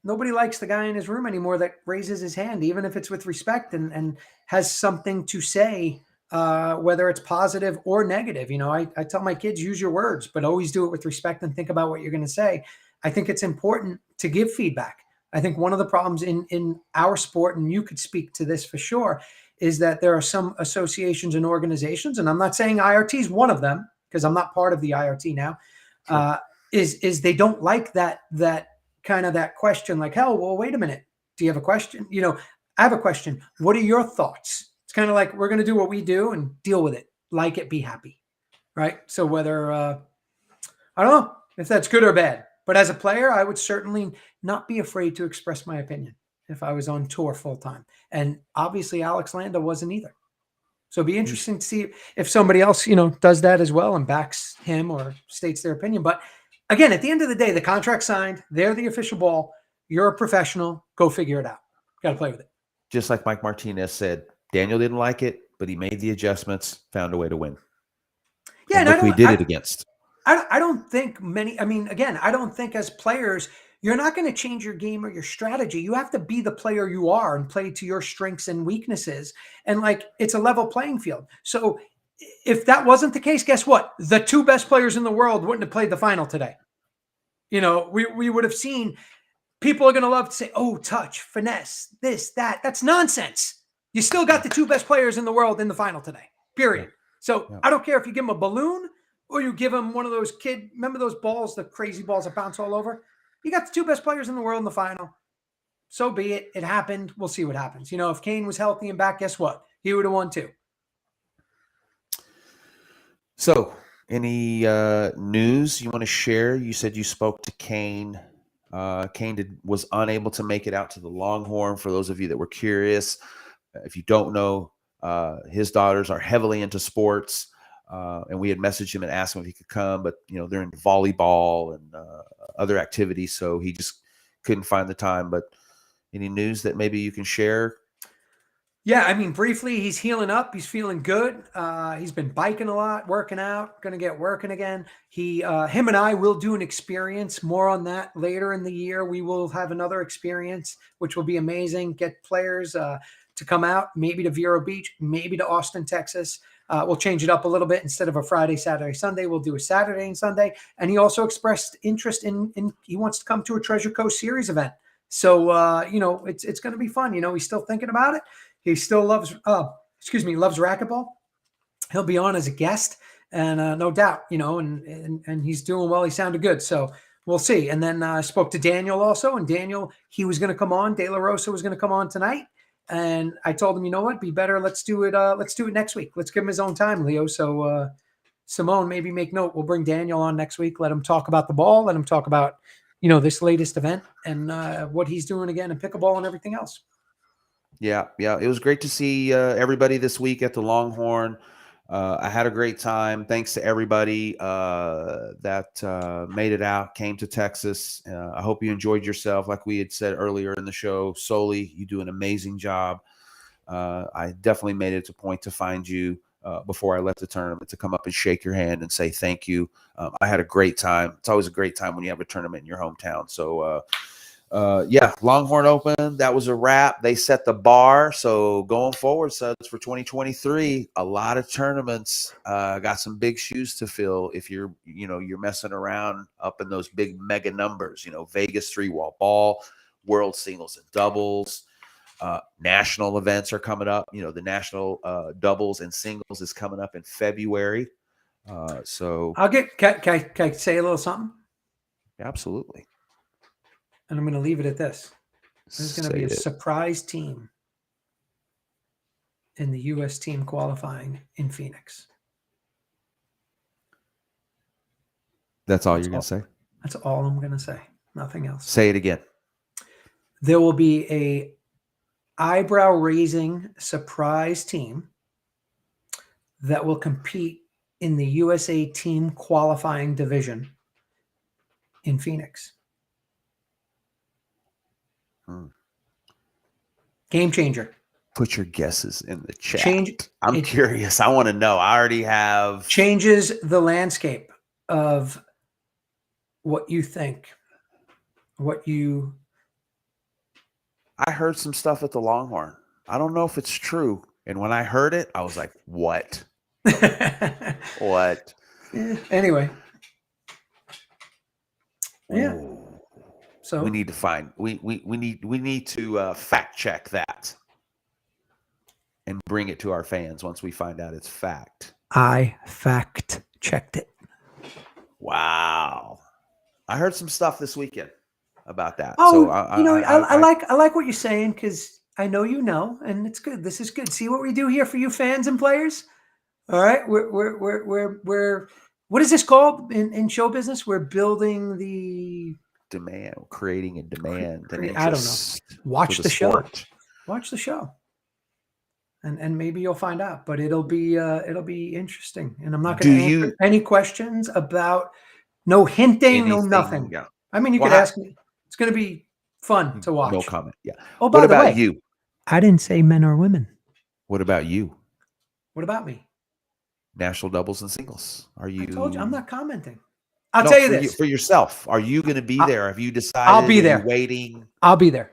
Nobody likes the guy in his room anymore that raises his hand, even if it's with respect and has something to say, whether it's positive or negative. You know, I tell my kids, use your words, but always do it with respect and think about what you're going to say. I think it's important to give feedback. I think one of the problems in our sport, and you could speak to this for sure, is that there are some associations and organizations, and I'm not saying IRT is one of them because I'm not part of the IRT now,
Sure.
is they don't like that kind of that question, like, hell, well, wait a minute. Do you have a question? You know, I have a question. What are your thoughts? It's kind of like, we're going to do what we do and deal with it. Like it, be happy. Right. So whether, I don't know if that's good or bad, but as a player, I would certainly not be afraid to express my opinion if I was on tour full time. And obviously Alex Landa wasn't either. So it'd be interesting to see if somebody else, you know, does that as well and backs him or states their opinion. But again, at the end of the day, the contract signed, they're the official ball. You're a professional. Go figure it out. Got to play with it.
Just like Mike Martinez said, Daniel didn't like it, but he made the adjustments, found a way to win.
Yeah,
and look who he did it against.
I don't think many, I mean, again, I don't think as players, you're not going to change your game or your strategy. You have to be the player you are and play to your strengths and weaknesses. And like, it's a level playing field. So if that wasn't the case, guess what? The two best players in the world wouldn't have played the final today. You know, we would have seen, people are going to love to say, oh, touch, finesse, this, that. That's nonsense. You still got the two best players in the world in the final today, period. So I don't care if you give them a balloon or you give them one of those remember those balls, the crazy balls that bounce all over? You got the two best players in the world in the final. So be it. It happened. We'll see what happens. You know, if Kane was healthy and back, guess what? He would have won too.
So any news you want to share? You said you spoke to Kane. Kane was unable to make it out to the Longhorn. For those of you that were curious, if you don't know, his daughters are heavily into sports. And we had messaged him and asked him if he could come, but you know, they're into volleyball and other activities, so he just couldn't find the time. But any news that maybe you can share?
Yeah, I mean, briefly, he's healing up. He's feeling good. He's been biking a lot, working out, going to get working again. Him and I will do an experience. More on that later in the year. We will have another experience, which will be amazing. Get players to come out, maybe to Vero Beach, maybe to Austin, Texas. We'll change it up a little bit. Instead of a Friday, Saturday, Sunday, we'll do a Saturday and Sunday. And he also expressed interest in he wants to come to a Treasure Coast Series event. So, you know, it's going to be fun. You know, he's still thinking about it. He still loves racquetball. He'll be on as a guest, and no doubt, you know, and he's doing well. He sounded good. So we'll see. And then I spoke to Daniel also, and Daniel, he was going to come on. De La Rosa was going to come on tonight. And I told him, you know what, be better. Let's do it next week. Let's give him his own time, Leo. So Simone, maybe make note. We'll bring Daniel on next week. Let him talk about the ball. Let him talk about, you know, this latest event and what he's doing again in pickleball and everything else.
Yeah. It was great to see everybody this week at the Longhorn. I had a great time. Thanks to everybody that made it out, came to Texas. I hope you enjoyed yourself. Like we had said earlier in the show, Soli, you do an amazing job. I definitely made it a point to find you before I left the tournament to come up and shake your hand and say thank you. I had a great time. It's always a great time when you have a tournament in your hometown. So, Longhorn Open, that was a wrap. They set the bar. So going forward, Suds, for 2023, a lot of tournaments, got some big shoes to fill. If you're messing around up in those big mega numbers, you know, Vegas 3-wall ball, world singles and doubles, national events are coming up. You know, the national doubles and singles is coming up in February. So
can I say a little something?
Absolutely.
And I'm going to leave it at this. There's going to be a surprise team in the U.S. team qualifying in Phoenix.
That's all you're going to say?
That's all I'm going to say. Nothing else.
Say it again.
There will be a eyebrow-raising surprise team that will compete in the USA team qualifying division in Phoenix. Game changer.
Put your guesses in the chat. I'm curious. I want to know. I already have.
Changes the landscape. of what you think,
I heard some stuff at the Longhorn. I don't know if it's true. And when I heard it, I was like, what? What?
Anyway. Yeah.
Ooh.
So
we need to find we need to fact check that and bring it to our fans once we find out it's fact.
I fact checked it.
Wow. I heard some stuff this weekend about that.
Oh,
So
I like what you're saying, because I know you know, and it's good. This is good. See what we do here for you fans and players. All right, we're what is this called in show business? We're building the
demand, creating a demand. And
I don't know. Watch the show. Watch the show, and maybe you'll find out. But it'll be interesting. And I'm not going to answer any questions about no hinting, no nothing.
Yeah.
I mean, you could ask me. It's going to be fun to watch.
No comment. Yeah.
Oh, by the way,
you?
I didn't say men or women.
What about you?
What about me?
National doubles and singles. Are you?
I told you I'm not commenting. I'll tell you this
for yourself. Are you going to be there? Have you decided?
I'll be there.
Waiting.
I'll be there.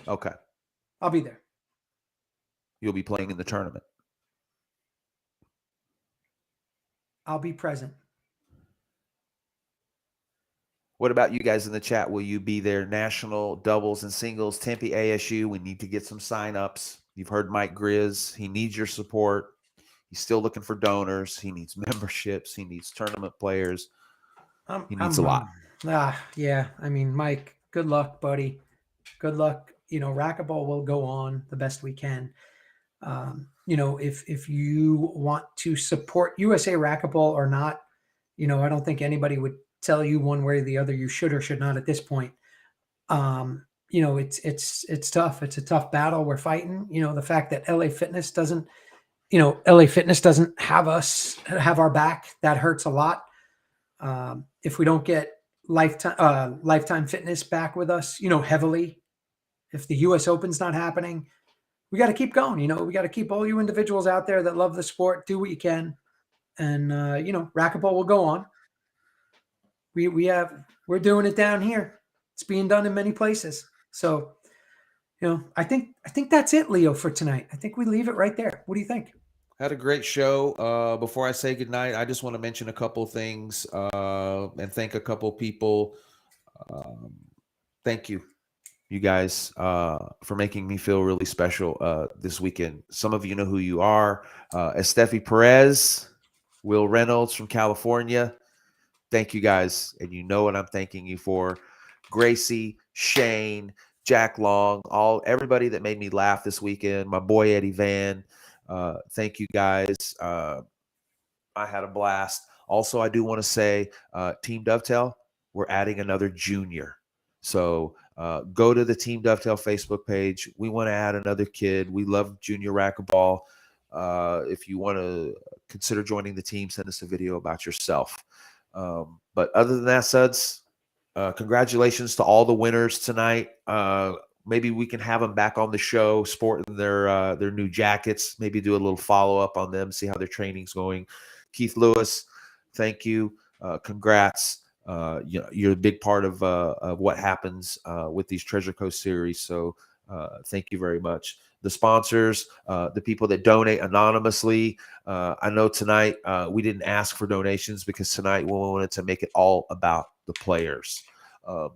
Okay.
I'll be there.
You'll be playing in the tournament.
I'll be present.
What about you guys in the chat? Will you be there? National doubles and singles, Tempe ASU. We need to get some signups. You've heard Mike Grizz. He needs your support. He's still looking for donors. He needs memberships. He needs tournament players. He needs a lot.
Yeah. I mean, Mike, good luck, buddy. Good luck. Racquetball will go on the best we can. If you want to support USA Racquetball or not, I don't think anybody would tell you one way or the other you should or should not at this point. It's tough. It's a tough battle we're fighting. The fact that LA Fitness doesn't have our back, that hurts a lot. If we don't get Lifetime Fitness back with us, heavily, if the US Open's not happening, we got to keep going. We got to keep all you individuals out there that love the sport, do what you can. And, racquetball will go on. We're doing it down here. It's being done in many places. So, I think that's it, Leo, for tonight. I think we leave it right there. What do you think?
Had a great show. Before I say goodnight, I just want to mention a couple of things and thank a couple of people. Thank you guys, for making me feel really special this weekend. Some of you know who you are. Estefi Perez, Will Reynolds from California. Thank you guys. And you know what I'm thanking you for. Gracie, Shane, Jack Long, everybody that made me laugh this weekend. My boy Eddie Van. Thank you guys. I had a blast. Also, I do want to say, Team Dovetail, we're adding another junior. So go to the Team Dovetail Facebook page. We want to add another kid. We love junior racquetball. If you want to consider joining the team, send us a video about yourself. But other than that, Suds, congratulations to all the winners tonight. Maybe we can have them back on the show, sporting their new jackets. Maybe do a little follow-up on them, see how their training's going. Keith Lewis, thank you. Congrats. You're a big part of what happens with these Treasure Coast series. So thank you very much. The sponsors, the people that donate anonymously. I know tonight we didn't ask for donations because tonight we wanted to make it all about the players.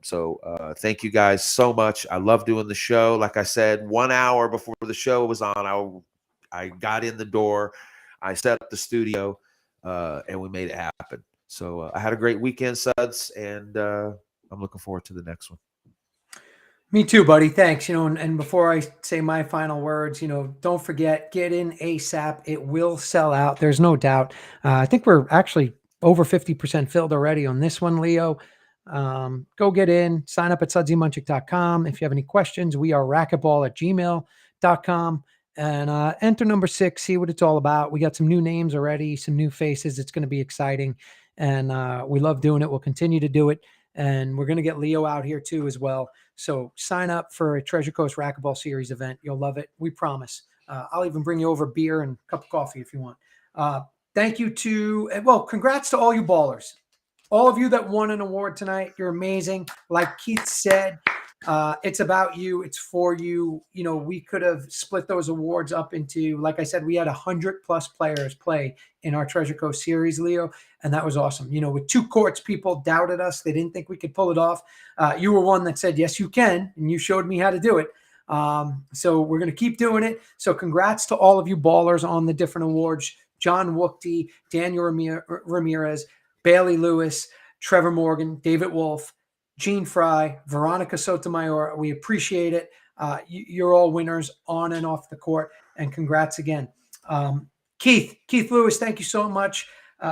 So thank you guys so much. I love doing the show. Like I said, 1 hour before the show was on, I got in the door, I set up the studio, and we made it happen. So I had a great weekend, Suds, and I'm looking forward to the next one.
Me too, buddy. Thanks. And before I say my final words, don't forget, get in ASAP. It will sell out. There's no doubt. I think we're actually over 50% filled already on this one, Leo. Go get in, sign up at sudsymunchik.com. If you have any questions, we are racquetball@gmail.com, and enter number 6, see what it's all about. We got some new names already, some new faces. It's going to be exciting. And we love doing it. We'll continue to do it. And we're going to get Leo out here too as well. So sign up for a Treasure Coast Racquetball Series event. You'll love it. We promise. I'll even bring you over beer and a cup of coffee if you want. Thank you congrats to all you ballers. all of you that won an award tonight, you're amazing. Like Keith said, it's about you. It's for you. You know, we could have split those awards up into, like I said, we had 100+ players play in our Treasure Coast series, Leo, and that was awesome. You know, with 2 courts, people doubted us. They didn't think we could pull it off. You were one that said, yes, you can, and you showed me how to do it. So we're going to keep doing it. So congrats to all of you ballers on the different awards. John Wookty, Daniel Ramirez, Bailey Lewis, Trevor Morgan, David Wolf, Gene Fry, Veronica Sotomayor. We appreciate it. You're all winners on and off the court, and congrats again. Keith Lewis, thank you so much.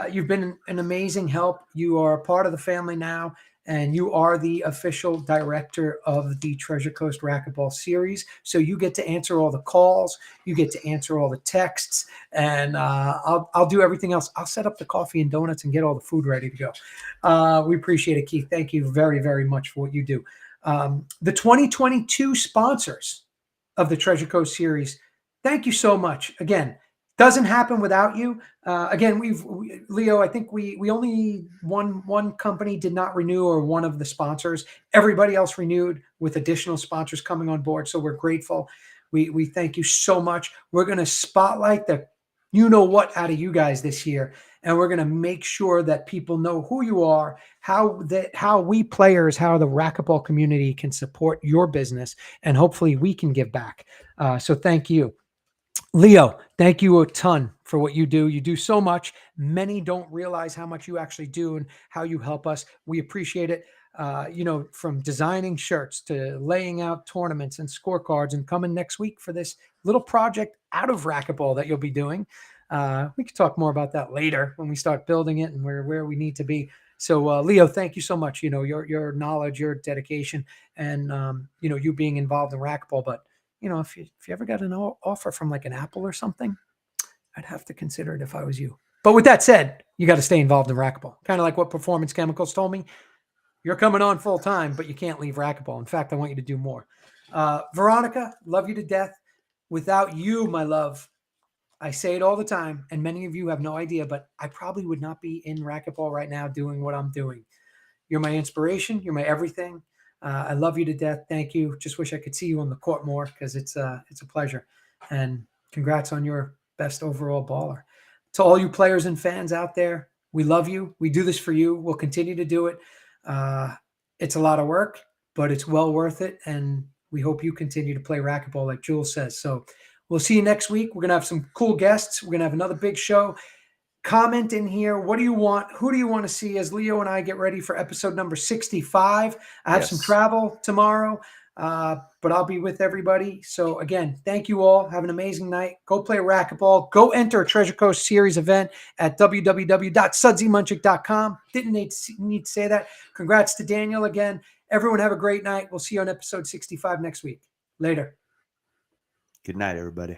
You've been an amazing help. You are a part of the family now, and you are the official director of the Treasure Coast Racquetball Series. So you get to answer all the calls, you get to answer all the texts, and I'll do everything else. I'll set up the coffee and donuts and get all the food ready to go. We appreciate it, Keith. Thank you very, very much for what you do. The 2022 sponsors of the Treasure Coast Series, thank you so much. Again, doesn't happen without you. Again, Leo, I think we only one company did not renew, or one of the sponsors. Everybody else renewed with additional sponsors coming on board. So we're grateful. We thank you so much. We're going to spotlight the what out of you guys this year. And we're going to make sure that people know who you are, how we players, how the racquetball community can support your business, and hopefully we can give back. So thank you. Leo, thank you a ton for what you do. You do so much. Many don't realize how much you actually do and how you help us. We appreciate it. From designing shirts to laying out tournaments and scorecards, and coming next week for this little project out of racquetball that you'll be doing. We could talk more about that later when we start building it and where we need to be. So, Leo, thank you so much. Your knowledge, your dedication, and you being involved in racquetball. But if you ever got an offer from like an Apple or something, I'd have to consider it if I was you. But with that said, you got to stay involved in racquetball. Kind of like what Performance Chemicals told me. You're coming on full time, but you can't leave racquetball. In fact, I want you to do more. Veronica, love you to death. Without you, my love, I say it all the time, and many of you have no idea, but I probably would not be in racquetball right now doing what I'm doing. You're my inspiration. You're my everything. I love you to death. Thank you. Just wish I could see you on the court more, because it's a pleasure. And congrats on your best overall baller. To all you players and fans out there, we love you. We do this for you. We'll continue to do it. It's a lot of work, but it's well worth it. And we hope you continue to play racquetball like Jules says. So we'll see you next week. We're going to have some cool guests. We're going to have another big show. Comment in here. What do you want? Who do you want to see as Leo and I get ready for episode number 65? I have some travel tomorrow, but I'll be with everybody. So again, thank you all. Have an amazing night. Go play racquetball. Go enter a Treasure Coast Series event at www.sudsymunchik.com. Didn't need to say that. Congrats to Daniel again. Everyone have a great night. We'll see you on episode 65 next week. Later.
Good night, everybody.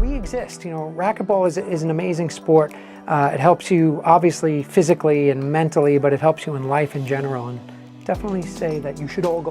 We exist. Racquetball is an amazing sport. It helps you obviously physically and mentally, but it helps you in life in general. And definitely say that you should all go